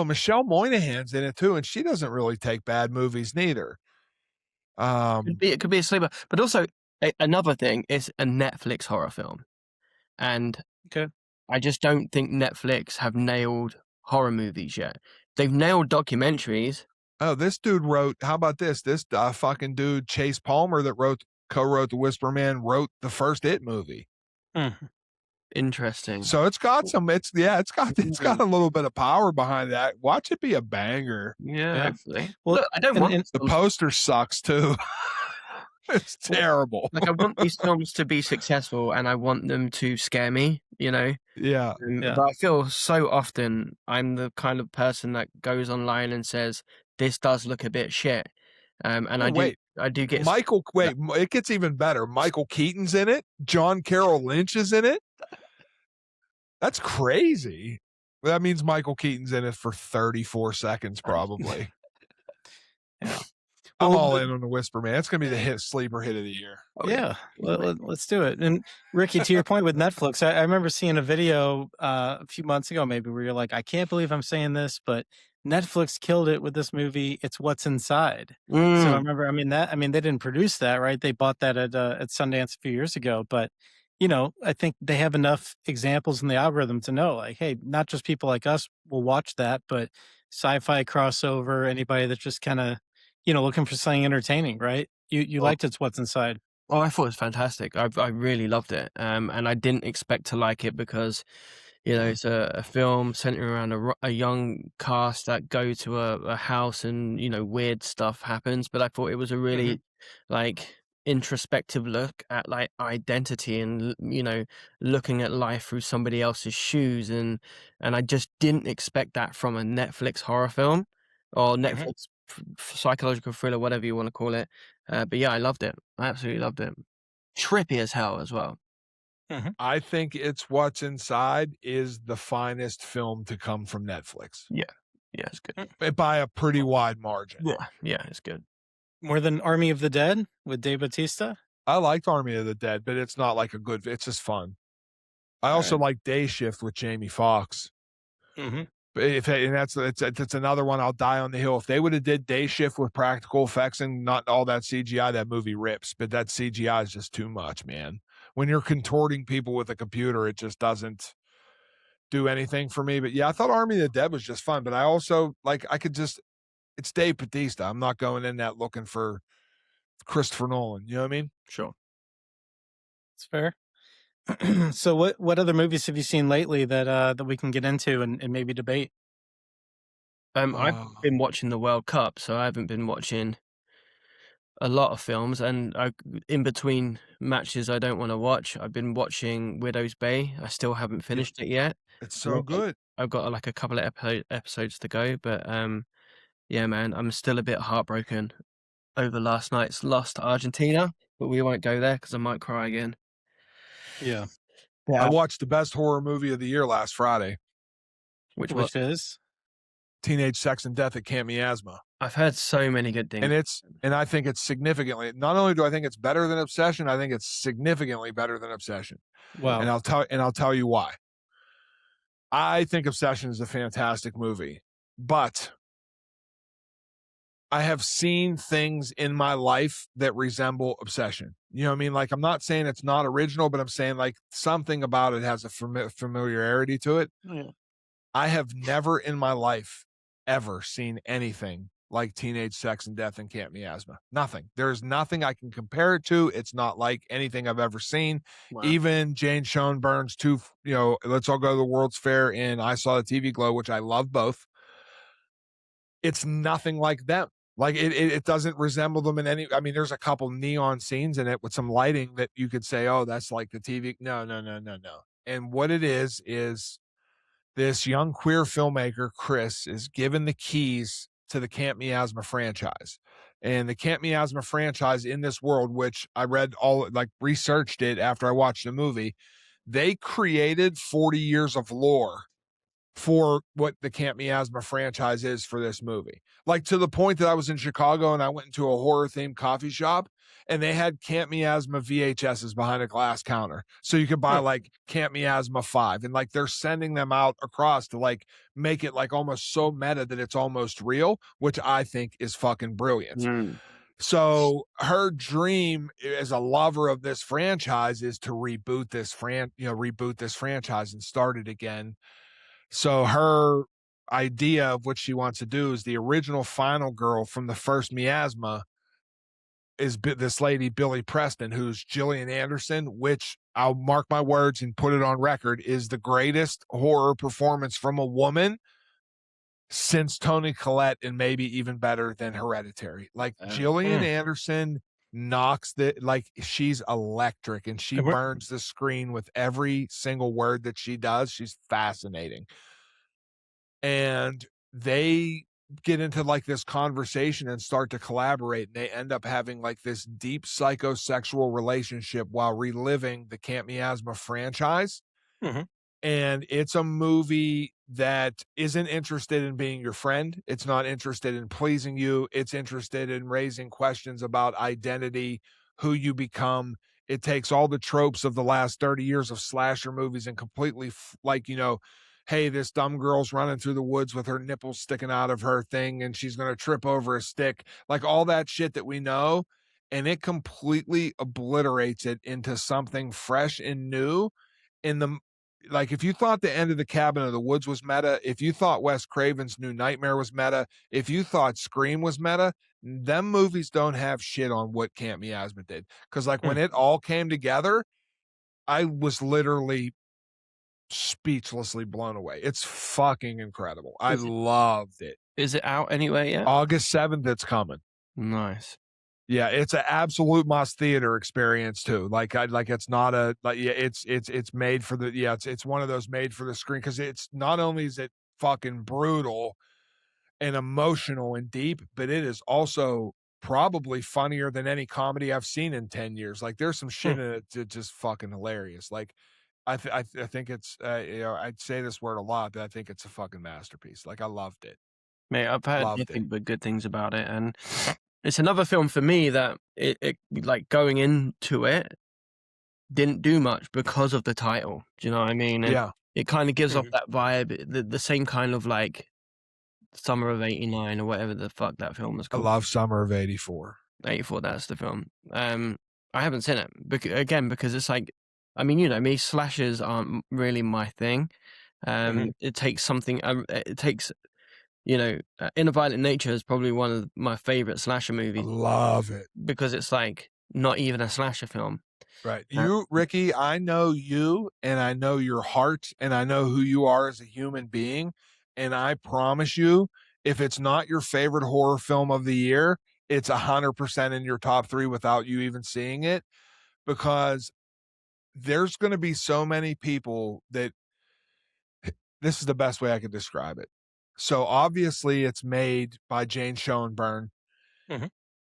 Michelle Moynihan's in it too, and she doesn't really take bad movies neither. It could be a sleeper, but also another thing is a Netflix horror film, and I just don't think Netflix have nailed horror movies yet. They've nailed documentaries. Oh, this dude wrote. How about this? This fucking dude Chase Palmer that co-wrote The Whisper Man wrote the first It movie. Interesting. So it's got some. It's got a little bit of power behind that. Watch it be a banger. Yeah, hopefully. Well, look, I don't want the poster sucks too. It's terrible. Like I want these films to be successful, and I want them to scare me. Yeah. But I feel so often I'm the kind of person that goes online and says this does look a bit shit. And I do get Michael. Wait, it gets even better. Michael Keaton's in it. John Carroll Lynch is in it. That's crazy. That means Michael Keaton's in it for 34 seconds, probably. I'm all in on The Whisper Man. It's gonna be the sleeper hit of the year. Let's do it. And Ricky, to your point with Netflix, I remember seeing a video a few months ago, maybe, where you're like, I can't believe I'm saying this, but Netflix killed it with this movie. It's What's Inside. So I remember, they didn't produce that, right? They bought that at Sundance a few years ago, but I think they have enough examples in the algorithm to know, like, hey, not just people like us will watch that, but sci-fi crossover, anybody that's just kind of, looking for something entertaining, right? You liked It's What's Inside. Oh, I thought it was fantastic. I really loved it. And I didn't expect to like it because, it's a film centered around a young cast that go to a house and, weird stuff happens. But I thought it was a really, introspective look at like identity and looking at life through somebody else's shoes, and I just didn't expect that from a Netflix horror film or Netflix psychological thriller, whatever you want to call it. But yeah, I loved it. I absolutely loved it. Trippy as hell as well. Mhm. I think It's What's Inside is the finest film to come from Netflix Yeah. Yeah, it's good. by a pretty wide margin. Yeah, it's good. More than Army of the Dead with Dave Bautista? I liked Army of the Dead, but it's not like a good it's just fun. I also Alright. like Day Shift with Jamie Foxx. Mhm. But if and that's another one I'll die on the hill. If they would have did Day Shift with practical effects and not all that CGI, that movie rips. But that CGI is just too much, man. When you're contorting people with a computer, it just doesn't do anything for me. But yeah, I thought Army of the Dead was just fun. But I also like it's Dave Bautista. I'm not going in that looking for Christopher Nolan. You know what I mean? Sure. It's fair. So what other movies have you seen lately that we can get into and maybe debate? I've Oh, been watching the World Cup, so I haven't been watching a lot of films, and in between matches I don't wanna watch, I've been watching Widow's Bay. I still haven't yeah, finished it yet. it's I've so good. I've got, like, a couple of episodes to go, but, yeah, man, I'm still a bit heartbroken over last night's loss to Argentina, but we won't go there because I might cry again. Yeah. I Yeah. watched the best horror movie of the year last Friday, Which one? Which is? Teenage Sex and Death at Camp Miasma. I've heard so many good things. And I think it's significantly not only do I think it's better than Obsession, I think it's significantly better than Obsession. Wow. And I'll tell you why. I think Obsession is a fantastic movie, but I have seen things in my life that resemble Obsession. You know what I mean? Like, I'm not saying it's not original, but I'm saying like something about it has a familiarity to it. Yeah. I have never in my life ever seen anything like Teenage Sex and Death and Camp Miasma. Nothing. There's nothing I can compare it to. It's not like anything I've ever seen. Wow. Even Jane Schoenberg's Let's All Go to the World's Fair and I Saw the TV Glow, which I love both. It's nothing like them. Like it doesn't resemble them in any. I mean, there's a couple neon scenes in it with some lighting that you could say, oh, that's like the TV. No, no, no, no, no. And what it is this young queer filmmaker, Chris, is given the keys to the Camp Miasma franchise. And the Camp Miasma franchise in this world, which I researched it after I watched the movie, they created 40 years of lore for what the Camp Miasma franchise is for this movie. Like to the point that I was in Chicago and I went into a horror themed coffee shop and they had Camp Miasma VHSs behind a glass counter. So you could buy like Camp Miasma 5 and like they're sending them out across to like make it like almost so meta that it's almost real, which I think is fucking brilliant. Mm. So her dream as a lover of this franchise is to reboot this franchise and start it again. So her idea of what she wants to do is the original final girl from the first Miasma is this lady, Billy Preston, who's Gillian Anderson, which I'll mark my words and put it on record, is the greatest horror performance from a woman since Toni Collette and maybe even better than Hereditary. Like Gillian Anderson knocks she's electric and she burns the screen with every single word that she does. She's fascinating. And they get into like this conversation and start to collaborate and they end up having like this deep psychosexual relationship while reliving the Camp Miasma franchise. Mm-hmm. And it's a movie that isn't interested in being your friend. It's not interested in pleasing you. It's interested in raising questions about identity, who you become. It takes all the tropes of the last 30 years of slasher movies and completely hey, this dumb girl's running through the woods with her nipples sticking out of her thing and she's going to trip over a stick, like all that shit that we know. And it completely obliterates it into something fresh and new. If you thought the end of the Cabin of the Woods was meta, if you thought Wes Craven's New Nightmare was meta, if you thought Scream was meta, them movies don't have shit on what Camp Miasma did. Because when it all came together, I was literally speechlessly blown away. It's fucking incredible. I loved it. Is it out anywhere yet? August 7th, it's coming. Nice. Yeah, it's an absolute must theater experience too. It's not it's made for it's one of those made for the screen because it's not only is it fucking brutal and emotional and deep, but it is also probably funnier than any comedy I've seen in 10 years. Like there's some shit in it that's just fucking hilarious. Like I think it's I'd say this word a lot, but I think it's a fucking masterpiece. Like I loved it. Mate, I've heard Loved it. nothing but good things about it, and it's another film for me that it like going into it didn't do much because of the title. Do you know what I mean? And Yeah. it kind of gives off that vibe, the same kind of like Summer of '89 or whatever the fuck that film was I called. love Summer of '84. '84, that's the film. I haven't seen it because it's like, I mean, you know me, slashers aren't really my thing. It takes something. It takes, In a Violent Nature is probably one of my favorite slasher I movies love it. because it's like not even a slasher film. Right. You, Ricky, I know you and I know your heart and I know who you are as a human being. And I promise you, if it's not your favorite horror film of the year, it's 100% in your top 3 without you even seeing it, because there's going to be so many people that this is the best way I could describe it. So obviously it's made by Jane Schoenberg,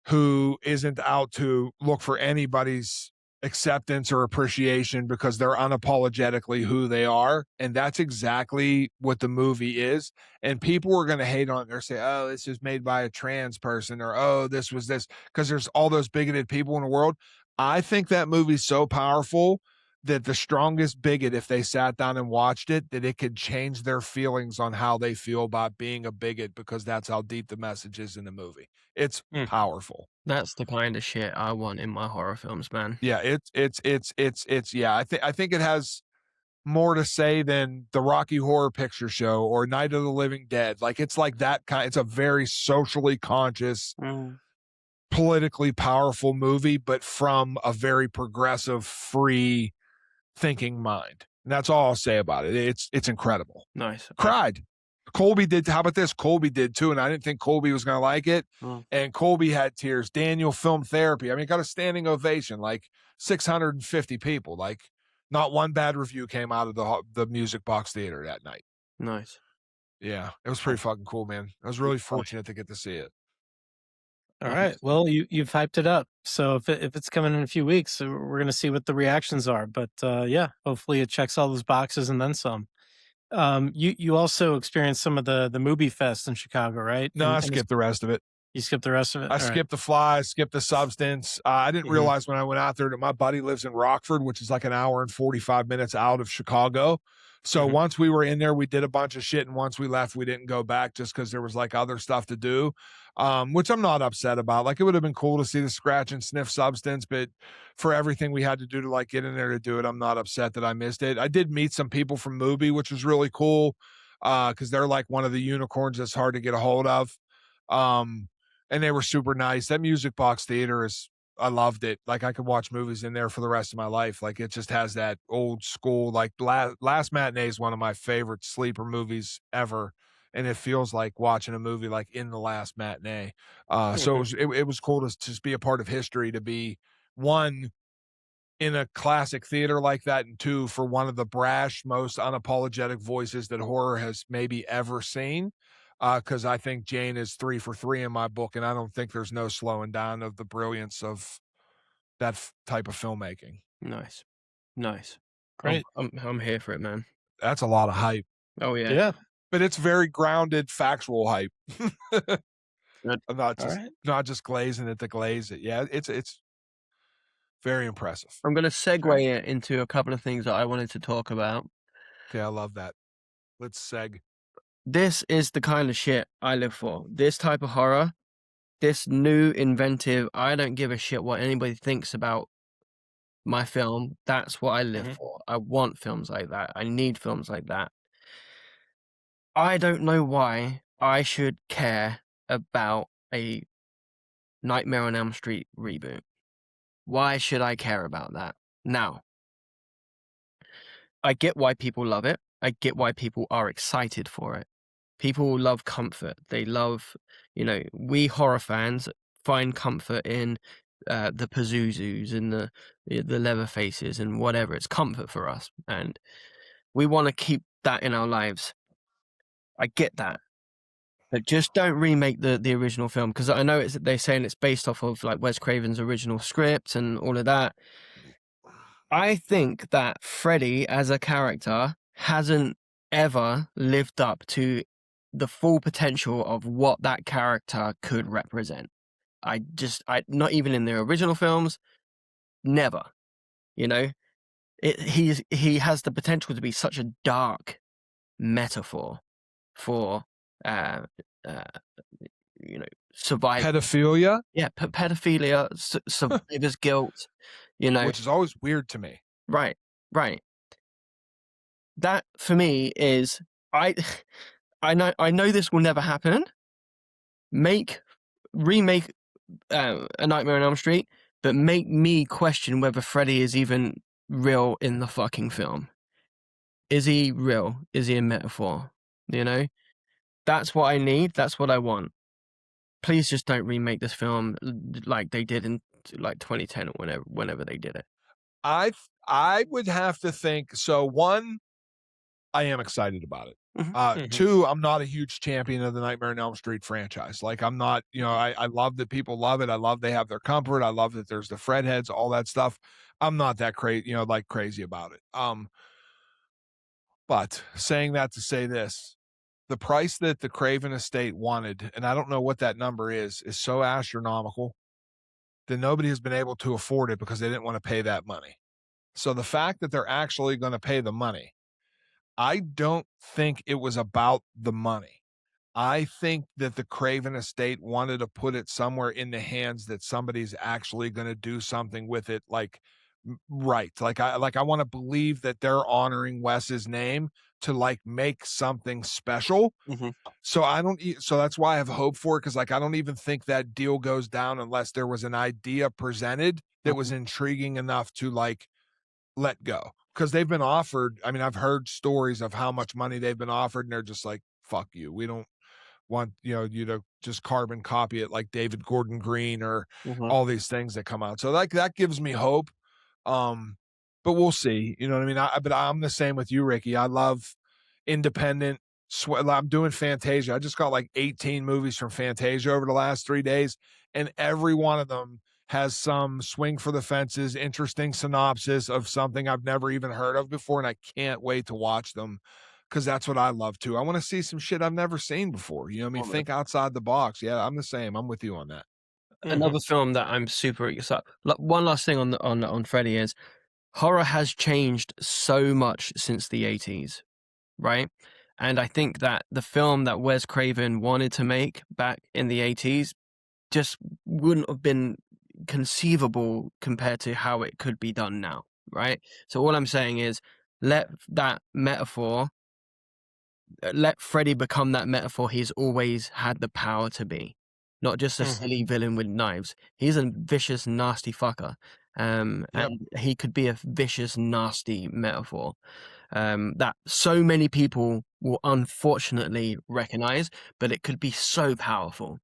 who isn't out to look for anybody's acceptance or appreciation because they're unapologetically who they are. And that's exactly what the movie is. And people are going to hate on it or say, oh, this is made by a trans person, or, oh, this was this, because there's all those bigoted people in the world. I think that movie's so powerful that the strongest bigot, if they sat down and watched it, that it could change their feelings on how they feel about being a bigot, because that's how deep the message is in the movie. It's powerful. That's the kind of shit I want in my horror films, man. Yeah, it's yeah. I think it has more to say than the Rocky Horror Picture Show or Night of the Living Dead. Like it's like that kind. It's a very socially conscious, politically powerful movie, but from a very progressive, free thinking mind. And that's all I'll say about it. It's incredible. Nice. Cried. Colby did. How about this? Colby did too, and I didn't think Colby was going to like it. And Colby had tears. Daniel Film Therapy. I mean, got a standing ovation. Like 650 people. Like not one bad review came out of the Music Box Theater that night. Nice. Yeah, it was pretty fucking cool, man. I was really fortunate to get to see it. All right. Well, you've hyped it up. So if it's coming in a few weeks, we're gonna see what the reactions are. But yeah, hopefully it checks all those boxes and then some. You also experienced some of the movie fest in Chicago, right? No, I skipped the rest of it. You skipped the rest of it? I skipped the Fly, skipped the Substance. I didn't realize when I went out there that my buddy lives in Rockford, which is like an hour and 45 minutes out of Chicago. So once we were in there, we did a bunch of shit. And once we left, we didn't go back just because there was like other stuff to do, which I'm not upset about. Like it would have been cool to see the Scratch and Sniff Substance, but for everything we had to do to like get in there to do it, I'm not upset that I missed it. I did meet some people from Mubi, which was really cool because they're like one of the unicorns that's hard to get a hold of. And they were super nice. That Music Box Theater I loved it. Like I could watch movies in there for the rest of my life. Like it just has that old school, like Last Matinee is one of my favorite sleeper movies ever. And it feels like watching a movie like in the last matinee. So it was cool to just be a part of history, to be one in a classic theater like that, and two for one of the brash, most unapologetic voices that horror has maybe ever seen. Because I think Jane is 3 for 3 in my book, and I don't think there's no slowing down of the brilliance of that type of filmmaking. Nice. Great. I'm here for it, man. That's a lot of hype. Oh yeah. Yeah. But it's very grounded, factual hype. Good. I'm not just glazing it to glaze it. Yeah, it's very impressive. I'm gonna segue it into a couple of things that I wanted to talk about. Okay, I love that. Let's seg. This is the kind of shit I live for. This type of horror, this new, inventive, I don't give a shit what anybody thinks about my film. That's what I live for. I want films like that. I need films like that. I don't know why I should care about a Nightmare on Elm Street reboot. Why should I care about that? Now, I get why people love it. I get why people are excited for it. People love comfort. They love, we horror fans find comfort in the Pazuzus and the Leatherfaces and whatever. It's comfort for us. And we want to keep that in our lives. I get that. But just don't remake the original film, because I know they're saying it's based off of like Wes Craven's original script and all of that. I think that Freddy as a character hasn't ever lived up to the full potential of what that character could represent. I not even in the original films, never. You know, he has the potential to be such a dark metaphor for uh, uh survival. Pedophilia, Pedophilia, survivor's guilt, which is always weird to me. Right. That for me is I know this will never happen. Remake A Nightmare on Elm Street, but make me question whether Freddy is even real in the fucking film. Is he real? Is he a metaphor? That's what I need. That's what I want. Please just don't remake this film like they did in like 2010 or whenever they did it. I would have to think. So one, I am excited about it. Mm-hmm. Two, I'm not a huge champion of the Nightmare on Elm Street franchise. Like I'm not, I love that people love it. I love they have their comfort. I love that there's the Fred heads, all that stuff. I'm not that crazy, crazy about it. But saying that to say this, the price that the Craven estate wanted, and I don't know what that number is so astronomical that nobody has been able to afford it because they didn't want to pay that money. So the fact that they're actually going to pay the money, I don't think it was about the money. I think that the Craven estate wanted to put it somewhere in the hands that somebody's actually going to do something with it, like right. Like I want to believe that they're honoring Wes's name to like make something special. Mm-hmm. So that's why I have hope for it, because like I don't even think that deal goes down unless there was an idea presented that was intriguing enough to like let go. Because they've been offered, I mean, I've heard stories of how much money they've been offered, and they're just like, fuck you. We don't want you to just carbon copy it like David Gordon Green or all these things that come out. So like that gives me hope. But we'll see. You know what I mean? But I'm the same with you, Ricky. I love independent. I'm doing Fantasia. I just got like 18 movies from Fantasia over the last 3 days, and every one of them has some swing for the fences, interesting synopsis of something I've never even heard of before, and I can't wait to watch them because that's what I love too. I want to see some shit I've never seen before. You know what I mean? Think outside the box. Yeah, I'm the same. I'm with you on that. Another film that I'm super excited. One last thing on Freddy is horror has changed so much since the 80s, right? And I think that the film that Wes Craven wanted to make back in the 80s just wouldn't have been conceivable compared to how it could be done now, right? So all I'm saying is let Freddy become that metaphor he's always had the power to be. Not just a silly villain with knives. He's a vicious, nasty fucker. And he could be a vicious, nasty metaphor that so many people will unfortunately recognize, but it could be so powerful.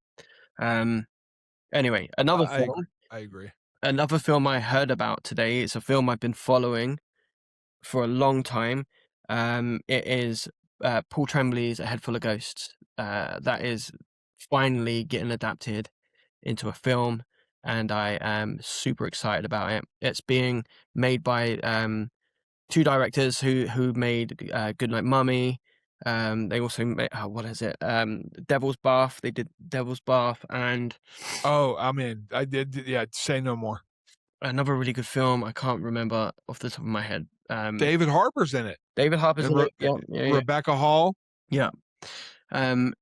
Anyway, another film. I agree. Another film I heard about today. It's a film I've been following for a long time. It is Paul Tremblay's A Head Full of Ghosts. That is finally getting adapted into a film, and I am super excited about it. It's being made by two directors who made Goodnight Mummy. They also made what is it? Devil's Bath. They did Devil's Bath, and I did. Yeah, say no more. Another really good film. I can't remember off the top of my head. David Harper's in it. David Harper's in it. Yeah. Rebecca Hall. Yeah.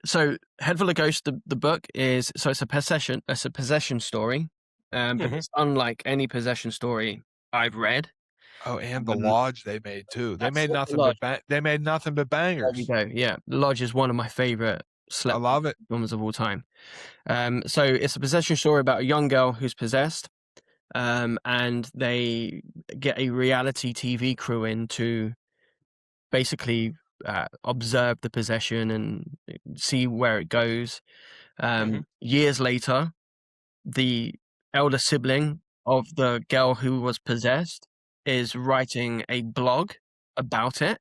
So Head Full of Ghosts, the book is it's a possession story. But it's unlike any possession story I've read. Oh, and The Lodge they made too. They made nothing but bangers. There you go. Yeah, The Lodge is one of my favorite I love it. films of all time. So it's a possession story about a young girl who's possessed. And they get a reality TV crew in to basically observe the possession and see where it goes. Years later, the elder sibling of the girl who was possessed is writing a blog about it,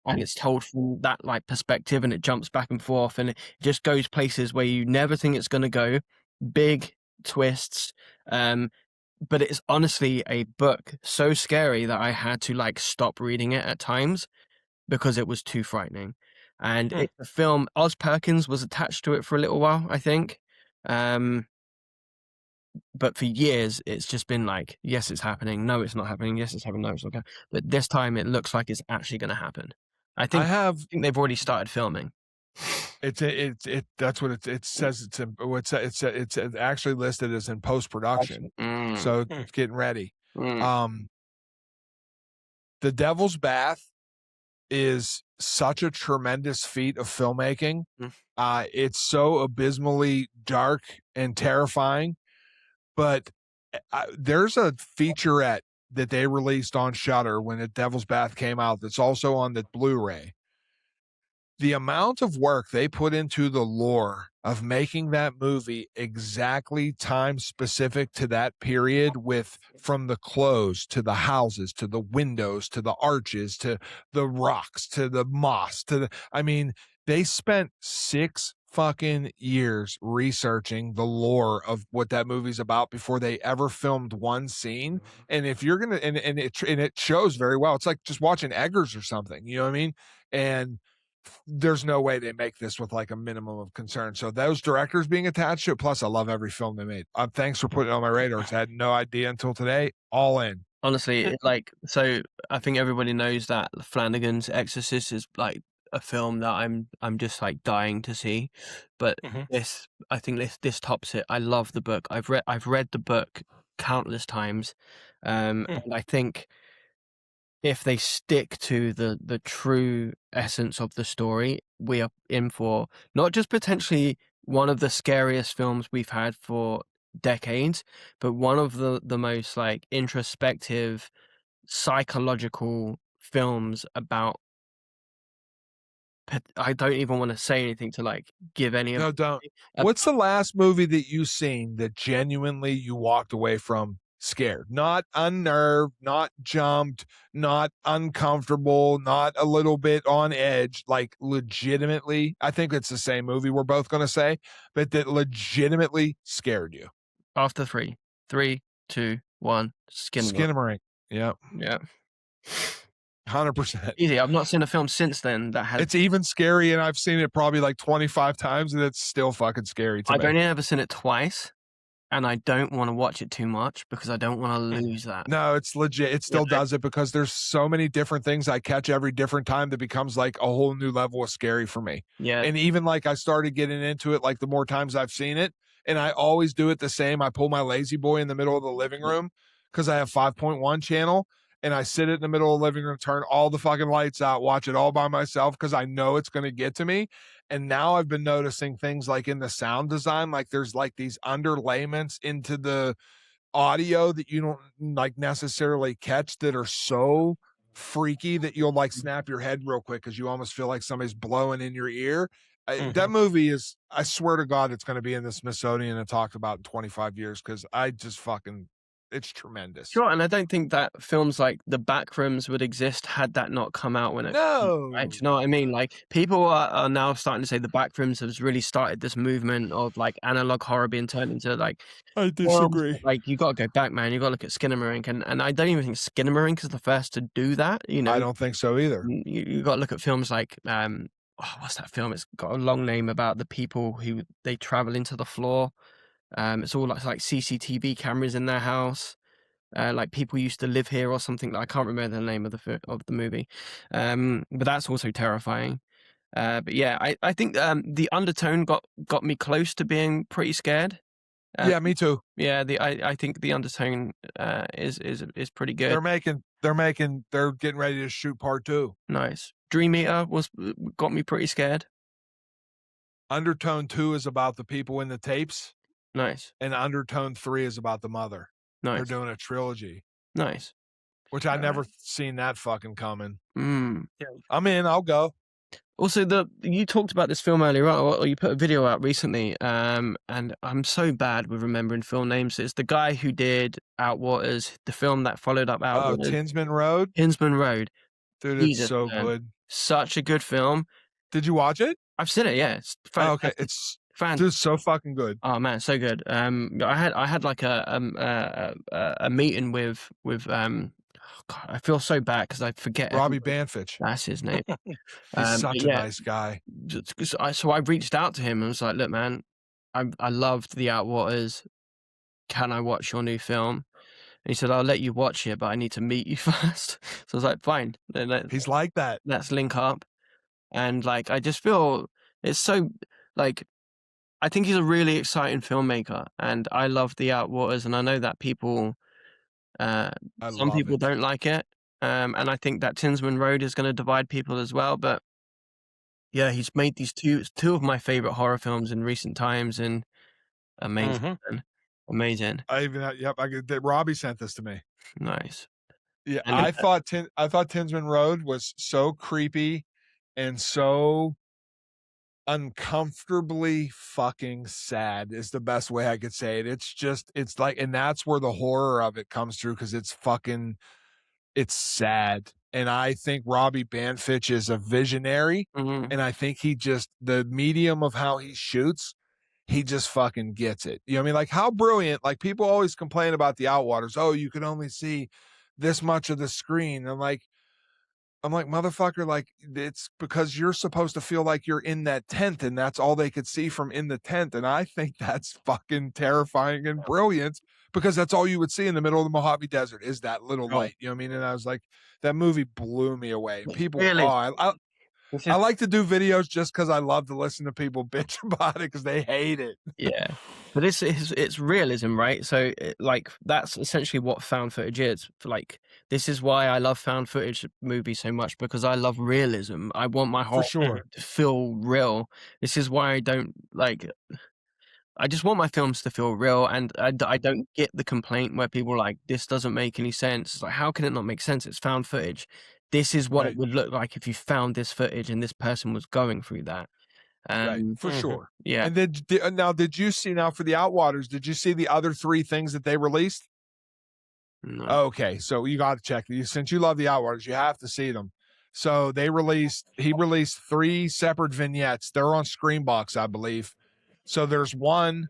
and it's told from that like perspective, and it jumps back and forth, and it just goes places where you never think it's going to go. Big twists. But it's honestly a book so scary that I had to like stop reading it at times because it was too frightening. And it's a film. Oz Perkins was attached to it for a little while, I think. But for years, it's just been like, yes, it's happening. No, it's not happening. Yes, it's happening. No, it's not going. But this time, it looks like it's actually going to happen. I think they've already started filming. That's what it says. It's actually listed as in post production. So it's getting ready. The Devil's Bath is such a tremendous feat of filmmaking. It's so abysmally dark and terrifying. But there's a featurette that they released on Shudder when The Devil's Bath came out that's also on the Blu-ray. The amount of work they put into the lore of making that movie exactly time specific to that period, with from the clothes to the houses to the windows to the arches to the rocks to the moss they spent 6 fucking years researching the lore of what that movie's about before they ever filmed one scene. And if you're gonna and it shows very well. It's like just watching Eggers or something, you know what I mean? And there's no way they make this with like a minimum of concern. So those directors being attached to it, plus I love every film they made. Thanks for putting it on my radar. I had no idea until today. All in. Honestly, so I think everybody knows that Flanagan's Exorcist is like a film that I'm just like dying to see. But I think this tops it. I love the book. I've read the book countless times. And I think if they stick to the true essence of the story, we are in for not just potentially one of the scariest films we've had for decades, but one of the most like introspective, psychological films about. I don't even want to say anything to like give any of. No, don't. What's the last movie that you've seen that genuinely you walked away from scared, not unnerved, not jumped, not uncomfortable, not a little bit on edge, like legitimately? I think it's the same movie we're both going to say, but that legitimately scared you. After 3, 2, 1, Skinamarink. Yeah. 100%. Easy. I've not seen a film since then that has. It's even scary, and I've seen it probably like 25 times, and it's still fucking scary to me. I've only ever seen it twice, and I don't want to watch it too much because I don't want to lose that. No, it's legit. It still does it because there's so many different things I catch every different time that becomes like a whole new level of scary for me. Yeah. And even like I started getting into it like the more times I've seen it, and I always do it the same. I pull my lazy boy in the middle of the living room because I have 5.1 channel. And I sit it in the middle of the living room, turn all the fucking lights out, watch it all by myself because I know it's going to get to me. And now I've been noticing things like in the sound design, like there's like these underlayments into the audio that you don't like necessarily catch that are so freaky that you'll like snap your head real quick because you almost feel like somebody's blowing in your ear. That movie is, I swear to God, it's going to be in the Smithsonian and talked about in 25 years because I just fucking... It's tremendous. Sure, and I don't think that films like The Backrooms would exist had that not come out when it. No, right? Do you know what I mean? Like people are now starting to say The Backrooms has really started this movement of like analog horror being turned into like. I disagree. Like you got to go back, man. You got to look at Skinamarink, and I don't even think Skinamarink is the first to do that. You know, I don't think so either. You got to look at films like what's that film? It's got a long name about the people who they travel into the floor. It's all like CCTV cameras in their house. Like people used to live here or something. I can't remember the name of the movie. But that's also terrifying. But yeah, I think the undertone got me close to being pretty scared. Yeah, me too. Yeah, I think the undertone is pretty good. They're getting ready to shoot part 2. Nice. Dream Eater got me pretty scared. Undertone 2 is about the people in the tapes. Nice. And Undertone 3 is about the mother. Nice. They're doing a trilogy. Nice. Which I never seen that fucking coming. Yeah. I'm in. I'll go. Also, you talked about this film earlier on, or you put a video out recently, and I'm so bad with remembering film names. It's the guy who did Outwaters, the film that followed up Outwaters. Oh, Tinsman Road? Tinsman Road. Dude, it's so good. Such a good film. Did you watch it? I've seen it. Yeah, it's Oh, okay, fantastic. it's Fantastic. just so fucking good. Oh man, so good. I had like a meeting with oh God, I feel so bad because I forget Robbie everybody. Banfitch. That's his name. He's such a Yeah, nice guy. so I reached out to him and was like, "Look, man, I loved The Outwaters. Can I watch your new film?" And he said, "I'll let you watch it, but I need to meet you first." So I was like, "Fine, then He's like that. let's link up." And like, I just feel it's so like. I think he's a really exciting filmmaker, and I love The Outwaters, and I know that I some love people it. don't like it, and I think that Tinsman Road is going to divide people as well. But yeah, he's made these two of my favorite horror films in recent times, and amazing, man. Amazing, I even yep, Robbie sent this to me. nice, Yeah, and I thought Tinsman Road was so creepy and so uncomfortably fucking sad is the best way I could say it. It's like, and that's where the horror of it comes through because it's sad. And I think Robbie Banfitch is a visionary. mhm. And I think the medium of how he shoots, he just fucking gets it. You know what I mean? Like how brilliant, like people always complain about the Outwaters. Oh, you can only see this much of the screen. I'm like, motherfucker, like it's because you're supposed to feel like you're in that tent and that's all they could see from in the tent. And I think that's fucking terrifying and brilliant because that's all you would see in the middle of the Mojave Desert is that little Oh. light. You know what I mean? And I was like, that movie blew me away. People, Really, I like to do videos just because I love to listen to people bitch about it because they hate it. yeah, but it's realism, right? So like that's essentially what found footage is. Like this is why I love found footage movies so much because I love realism. I want my For whole sure. to feel real. This is why I don't like. I just want my films to feel real, and I don't get the complaint where people are like, "This doesn't make any sense." It's like, how can it not make sense? It's found footage. This is what it Right. would look like if you found this footage and this person was going through that. Right. For sure. Yeah. And then now, did you see now for the Outwaters? Did you see the other 3 things that they released? No. Okay, so you got to check these. Since you love the Outwaters, you have to see them. So he released 3 separate vignettes. They're on Screenbox, I believe. So there's one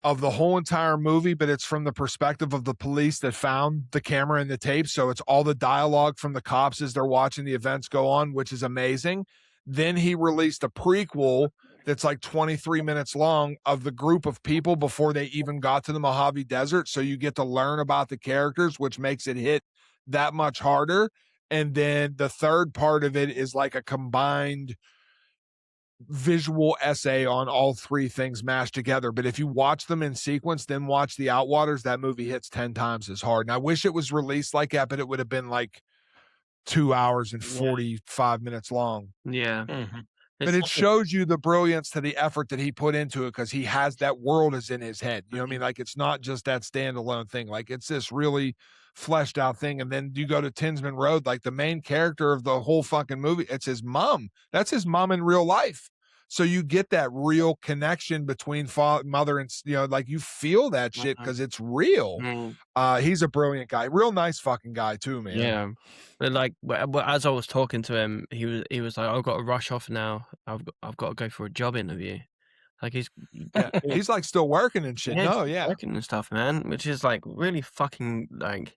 of the whole entire movie, but it's from the perspective of the police that found the camera and the tape. So it's all the dialogue from the cops as they're watching the events go on, which is amazing. Then he released a prequel that's like 23 minutes long of the group of people before they even got to the Mojave Desert. So you get to learn about the characters, which makes it hit that much harder. And then the third part of it is like a combined visual essay on all 3 things mashed together. But if you watch them in sequence, then watch The Outwaters, that movie hits 10 times as hard. And I wish it was released like that, but it would have been like 2 hours and 45 minutes long. Yeah. But it shows you the brilliance to the effort that he put into it because he has that world is in his head. You know what I mean? Like it's not just that standalone thing. Like it's this really fleshed out thing. And then you go to Tinsman Road, like the main character of the whole fucking movie, it's his mom. That's his mom in real life. So you get that real connection between mother and, you know, like you feel that shit because it's real. He's a brilliant guy. Real nice fucking guy too, man. Yeah. But like as I was talking to him, he was like, "I've got to rush off now. I've got to go for a job interview." Like He's like still working and shit. No, yeah. working and stuff, man. Which is like really fucking like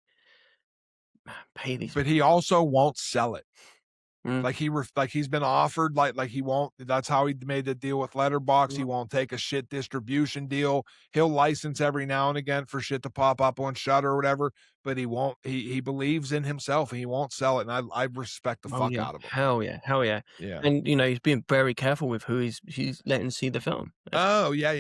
pay these. But he also won't sell it. Mm. Like he's been offered like he won't. That's how he made the deal with Letterboxd. He won't take a shit distribution deal. He'll license every now and again for shit to pop up on Shudder or whatever. But he won't. He believes in himself and he won't sell it. And I respect the fuck out of him. Hell yeah, hell yeah. Yeah. And you know he's being very careful with who he's letting see the film. Oh yeah.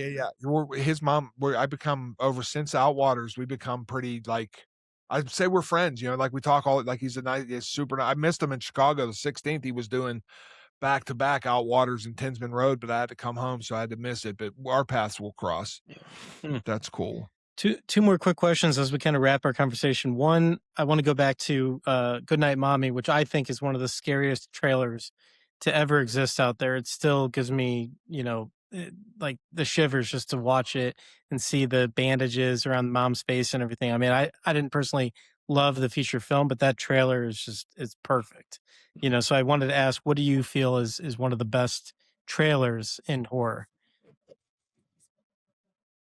His mom. I become over since Outwaters. We become pretty like. I'd say we're friends, you know, like we talk all like he's super nice. I missed him in Chicago the 16th. He was doing back-to-back Outwaters and Tinsman Road, but I had to come home, so I had to miss it. But our paths will cross. That's cool. Two more quick questions as we kind of wrap our conversation. One, I want to go back to Goodnight Mommy, which I think is one of the scariest trailers to ever exist out there. It still gives me, you know, like the shivers just to watch it and see the bandages around mom's face and everything. I mean, I didn't personally love the feature film, but that trailer is just it's perfect. So I wanted to ask, what do you feel is one of the best trailers in horror?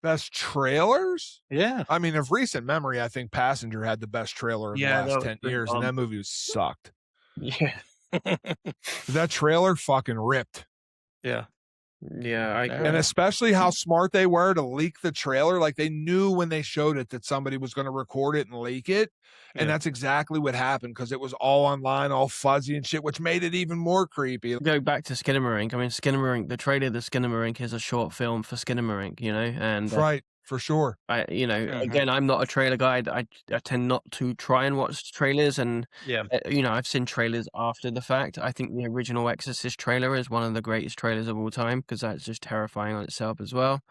Best trailers? Yeah. I mean, of recent memory, I think Passenger had the best trailer of the Yeah, that last was 10 pretty years, and bomb. that movie sucked. Yeah. That trailer fucking ripped. Yeah. Yeah, I And especially how smart they were to leak the trailer. Like they knew when they showed it that somebody was going to record it and leak it. And Yeah. that's exactly what happened because it was all online, all fuzzy and shit, which made it even more creepy. go back to Skinamarink. I mean, Skinamarink, the trailer of Skinamarink is a short film for Skinamarink, and Right, for sure. again, I'm not a trailer guy. I tend not to try and watch trailers, and Yeah. I've seen trailers after the fact. I think the original Exorcist trailer is one of the greatest trailers of all time because that's just terrifying on itself as well.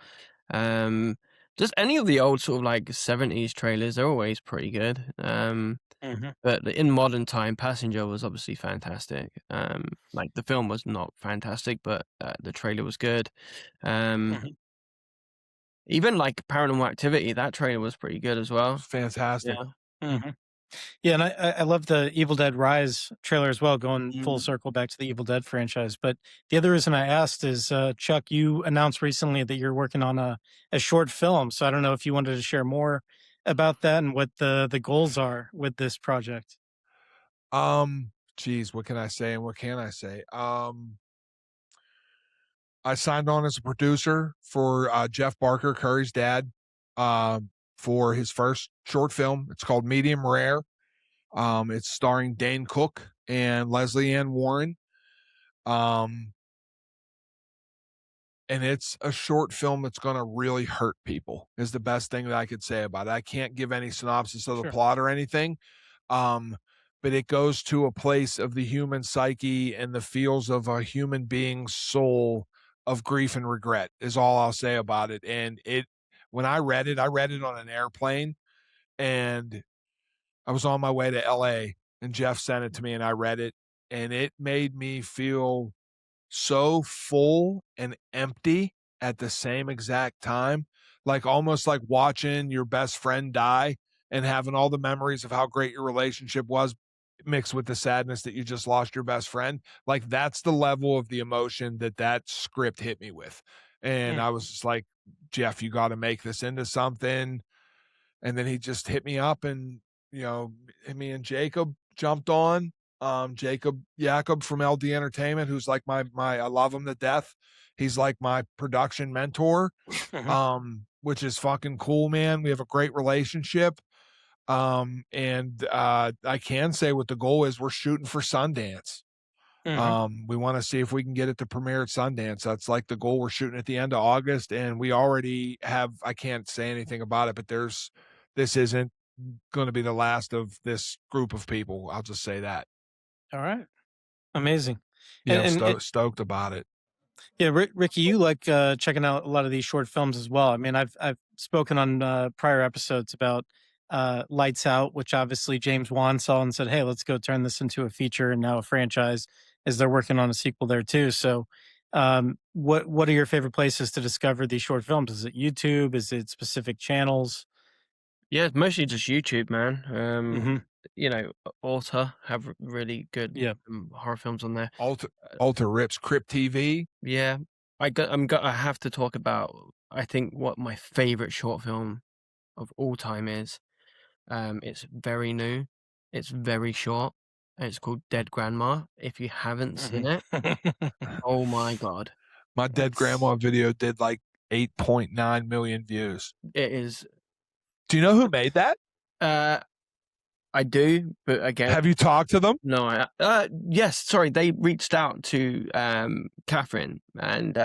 Just any of the old sort of like 70s trailers, they're always pretty good. But in modern time, Passenger was obviously fantastic. Like the film was not fantastic, but the trailer was good. Even like Paranormal Activity, that trailer was pretty good as well. Fantastic. Yeah. Yeah, and I love the Evil Dead Rise trailer as well, going full circle back to the Evil Dead franchise. But the other reason I asked is, Chuck, you announced recently that you're working on a short film. So I don't know if you wanted to share more about that and what the goals are with this project. Geez, what can I say and what can I say? I signed on as a producer for Jeff Barker, Curry's dad, for his first short film. It's called Medium Rare. It's starring Dane Cook and Leslie Ann Warren. And it's a short film that's going to really hurt people is the best thing that I could say about it. I can't give any synopsis of the plot or anything. But it goes to a place of the human psyche and the feels of a human being's soul of grief and regret is all I'll say about it. And when I read it on an airplane and I was on my way to LA and Jeff sent it to me and I read it and it made me feel so full and empty at the same exact time, like almost like watching your best friend die and having all the memories of how great your relationship was mixed with the sadness that you just lost your best friend. Like that's the level of the emotion that script hit me with. And I was just like, Jeff, you got to make this into something. And then he just hit me up and, me and Jacob jumped on. Jacob from LD Entertainment, who's like my I love him to death. He's like my production mentor, which is fucking cool, man. We have a great relationship. And I can say what the goal is. We're shooting for Sundance. We want to see if we can get it to premiere at Sundance. That's like the goal. We're shooting at the end of August and we already have, I can't say anything about it, but this isn't going to be the last of this group of people. I'll just say that. All right. Amazing. Yeah, I'm stoked about it. Yeah, Ricky, you like checking out a lot of these short films as well. I mean, I've spoken on prior episodes about Lights Out, which obviously James Wan saw and said, "Hey, let's go turn this into a feature and now a franchise." As they're working on a sequel there too. So, what are your favorite places to discover these short films? Is it YouTube? Is it specific channels? Yeah, it's mostly just YouTube, man. Alta have really good horror films on there. Alta rips Crypt TV. Yeah, I have to talk about. I think what my favorite short film of all time is. It's very new. It's very short. And it's called Dead Grandma. If you haven't seen it, oh my god, my Dead Grandma video did like 8.9 million views. It is. Do you know who made that? I do, but again, have you talked to them? No, yes. Sorry, they reached out to Catherine, and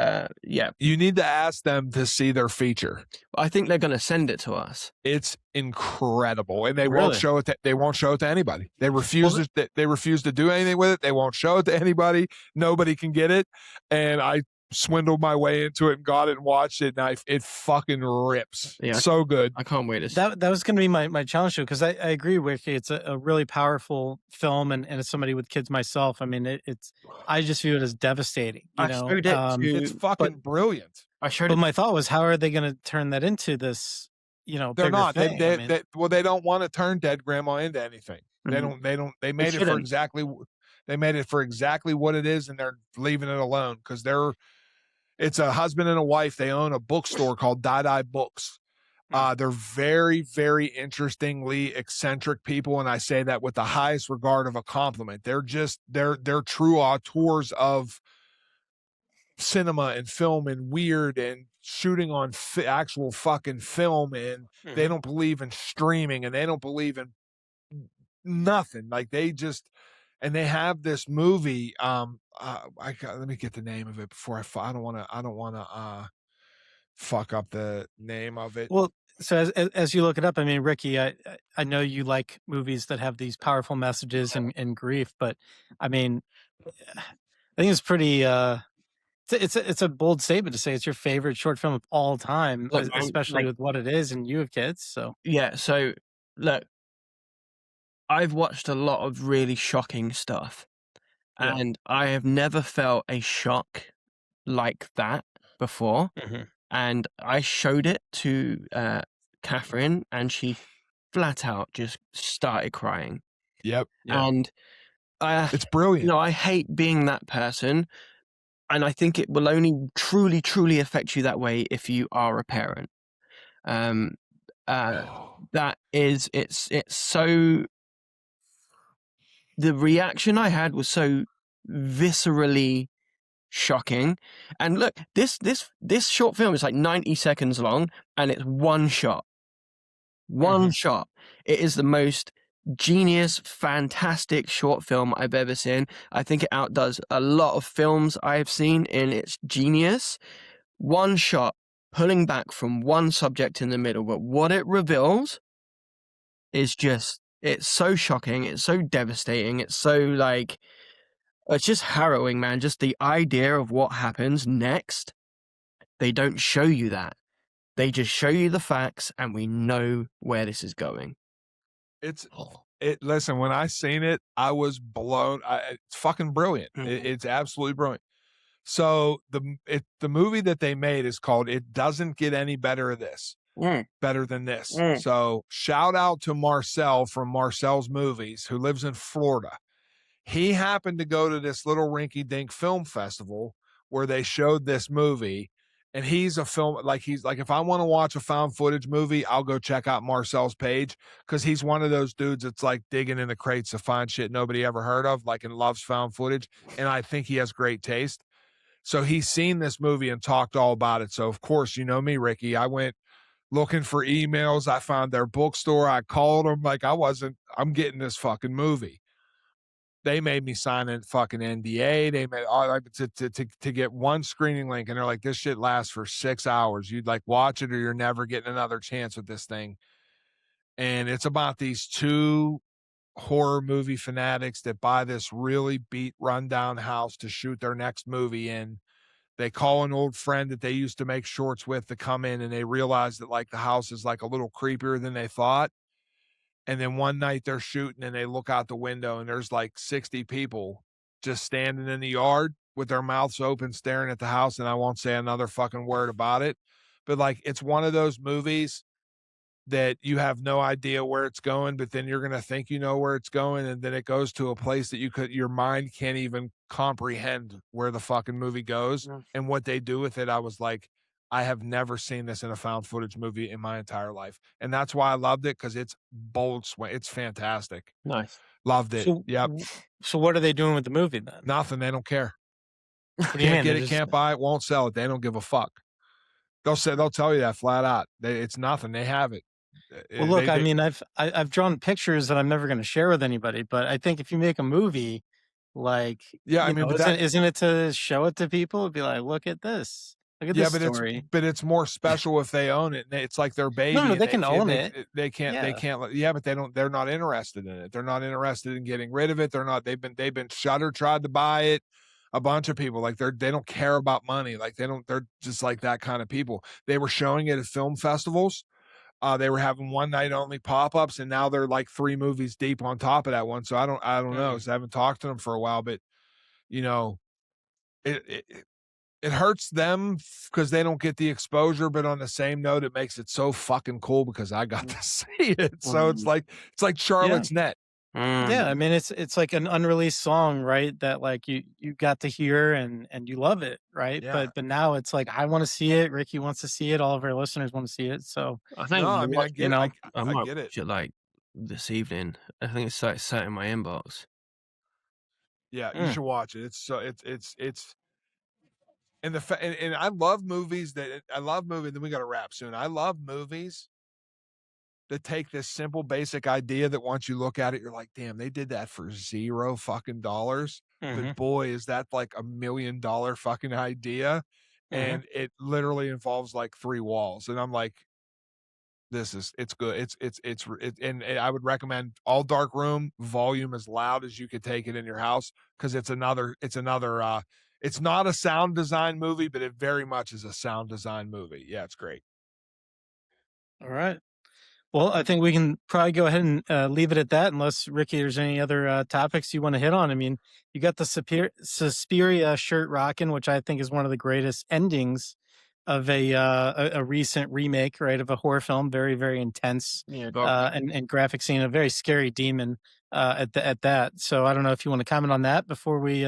yeah, you need to ask them to see their feature. I think they're going to send it to us. It's incredible, and they won't show it. They won't show it to anybody. They refuse. They refuse to do anything with it. They won't show it to anybody. Nobody can get it, and I swindled my way into it and got it and watched it, and it fucking rips. Yeah, so good. I can't wait. That was going to be my challenge show, because I agree with you. It's a really powerful film, and as somebody with kids myself, I mean, I just view it as devastating. Showed it it's fucking brilliant. I showed it. But my thought was, how are they going to turn that into this, They're bigger not. thing. I mean, They don't want to turn dead grandma into anything. They Mhm. don't. They They made it for shouldn't. exactly. They made it for exactly what it is, and they're leaving it alone because it's a husband and a wife. They own a bookstore called Die Books. They're very, very interestingly eccentric people, and I say that with the highest regard of a compliment. They're true auteurs of cinema and film and weird and shooting on actual fucking film, and they Mhm. don't believe in streaming, and they don't believe in nothing. Like they just, and they have this movie. Let me get the name of it before I don't want to fuck up the name of it. Well, so as you look it up, I mean, Ricky, I know you like movies that have these powerful messages and grief, but I mean, I think it's pretty. It's a bold statement to say it's your favorite short film of all time, Look, man, especially with what it is, and you have kids, so. yeah. So look, I've watched a lot of really shocking stuff, Yeah. and I have never felt a shock like that before. Mhm. And I showed it to Catherine, and she flat out just started crying. Yep, Yeah. And it's brilliant. I hate being that person, and I think it will only truly, truly affect you that way if you are a parent. Um, that is, it's so. The reaction I had was so viscerally shocking. And look, this short film is like 90 seconds long, and it's one shot. One Mhm. shot. It is the most genius, fantastic short film I've ever seen. I think it outdoes a lot of films I've seen in its genius. One shot, pulling back from one subject in the middle, but what it reveals is just, it's so shocking, it's so devastating, it's so like, it's just harrowing, man. Just the idea of what happens next. They don't show you that. They just show you the facts, and we know where this is going. It's listen, when I seen it, I was blown. It's fucking brilliant. It's absolutely brilliant. So the movie that they made is called "It Doesn't Get Any Better Better Than This." So shout out to Marcel from Marcel's Movies, who lives in Florida. He happened to go to this little rinky-dink film festival where they showed this movie, and he's like, if I want to watch a found footage movie, I'll go check out Marcel's page, because he's one of those dudes that's like digging in the crates to find shit nobody ever heard of, like, and loves found footage, and I think he has great taste. So he's seen this movie and talked all about it. So of course, you know me, Ricky, I went looking for emails. I found their bookstore. I called them like I'm getting this fucking movie. They made me sign a fucking NDA. They made all to get one screening link, and they're like, this shit lasts for 6 hours. You'd like watch it or you're never getting another chance with this thing. And it's about these two horror movie fanatics that buy this really beat rundown house to shoot their next movie in. They call an old friend that they used to make shorts with to come in, and they realize that like the house is like a little creepier than they thought. And then one night they're shooting and they look out the window and there's like 60 people just standing in the yard with their mouths open staring at the house. And I won't say another fucking word about it. But like, it's one of those movies that you have no idea where it's going, but then you're going to think you know where it's going. And then it goes to a place that your mind can't even comprehend where the fucking movie goes and what they do with it. I was like, I have never seen this in a found footage movie in my entire life. And that's why I loved it, because it's bold swing. It's fantastic. Nice. Loved it. So, Yep. so what are they doing with the movie then? Nothing. They don't care. What do you Can't mean? get it, can't buy it, won't sell it. They don't give a fuck. They'll tell you that flat out. It's nothing. They have it. Well, look, I mean, I've drawn pictures that I'm never going to share with anybody, but I think if you make a movie, like, yeah, I mean, but isn't it to show it to people? It'd be like, look at this. Look at this story. But it's more special if they own it. It's like their baby. No, they can own it. They can't. Yeah. They can't. Yeah, but they don't. They're not interested in it. They're not interested in getting rid of it. They're not. They've been Shudder tried to buy it. A bunch of people, like, they don't care about money. Like they're just like that kind of people. They were showing it at film festivals. They were having one night only pop-ups, and now they're like 3 movies deep on top of that one. So I don't know. So I haven't talked to them for a while, but you know, it it hurts them because they don't get the exposure, but on the same note, it makes it so fucking cool because I got to see it. So it's like Yeah. Charlotte's Net. Yeah, I mean it's like an unreleased song, right? That like you got to hear and you love it, right? Yeah. But now it's like I want to see it. Ricky wants to see it. All of our listeners want to see it. So I think No, I I mean, I watch, get you it. know, I I might get it. watch it like this evening. I think it's like set in my inbox. Yeah, you Mm. should watch it. It's so it's and and I love movies I love movies. Then we got to wrap soon. I love movies that take this simple, basic idea that once you look at it, you're like, damn, they did that for $0 fucking dollars. Mhm. But boy, is that like $1 million fucking idea. Mhm. And it literally involves like 3 walls. And I'm like, it's good. And I would recommend All Dark Room, volume as loud as you could take it in your house, because it's not a sound design movie, but it very much is a sound design movie. Yeah, it's great. All right. Well, I think we can probably go ahead and leave it at that, unless Ricky, there's any other topics you want to hit on. I mean, you got the Suspiria shirt rocking, which I think is one of the greatest endings of a recent remake, right, of a horror film. Very, very intense, Yeah, Gore. and graphic scene, a very scary demon at that. So I don't know if you want to comment on that before we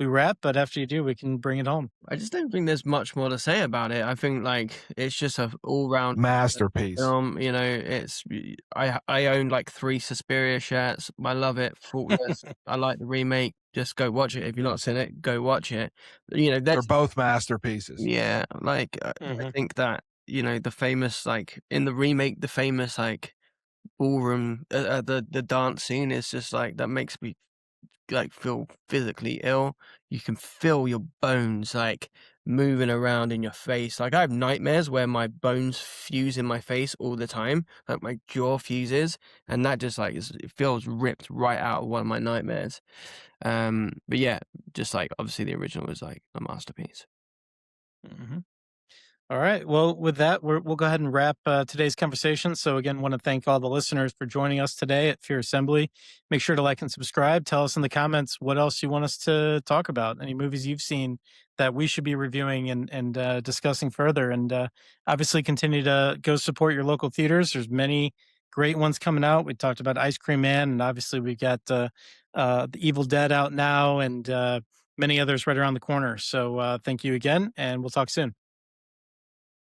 wrap, but after you do, we can bring it home. I just don't think there's much more to say about it. I think like it's just a all round Masterpiece. You know, I own like 3 Suspiria shirts. I love it. Faultless. I like the remake. Just go watch it. If you've not seen it, go watch it. You know, They're that's both masterpieces. yeah. Like I Mhm. think that the famous like in the remake, the famous like ballroom, the dance scene is just like that makes me like feel physically ill. You can feel your bones like moving around in your face. Like I have nightmares where my bones fuse in my face all the time. Like my jaw fuses, and that just like it feels ripped right out of one of my nightmares. But yeah, just like obviously the original was like a masterpiece. Mhm. All right. Well, with that, we'll go ahead and wrap today's conversation. So, again, want to thank all the listeners for joining us today at Fear Assembly. Make sure to like and subscribe. Tell us in the comments what else you want us to talk about. Any movies you've seen that we should be reviewing and discussing further. And obviously, continue to go support your local theaters. There's many great ones coming out. We talked about Ice Cream Man, and obviously, we got The Evil Dead out now, and many others right around the corner. So, thank you again, and we'll talk soon.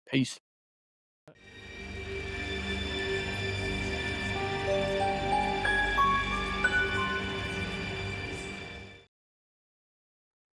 Peace.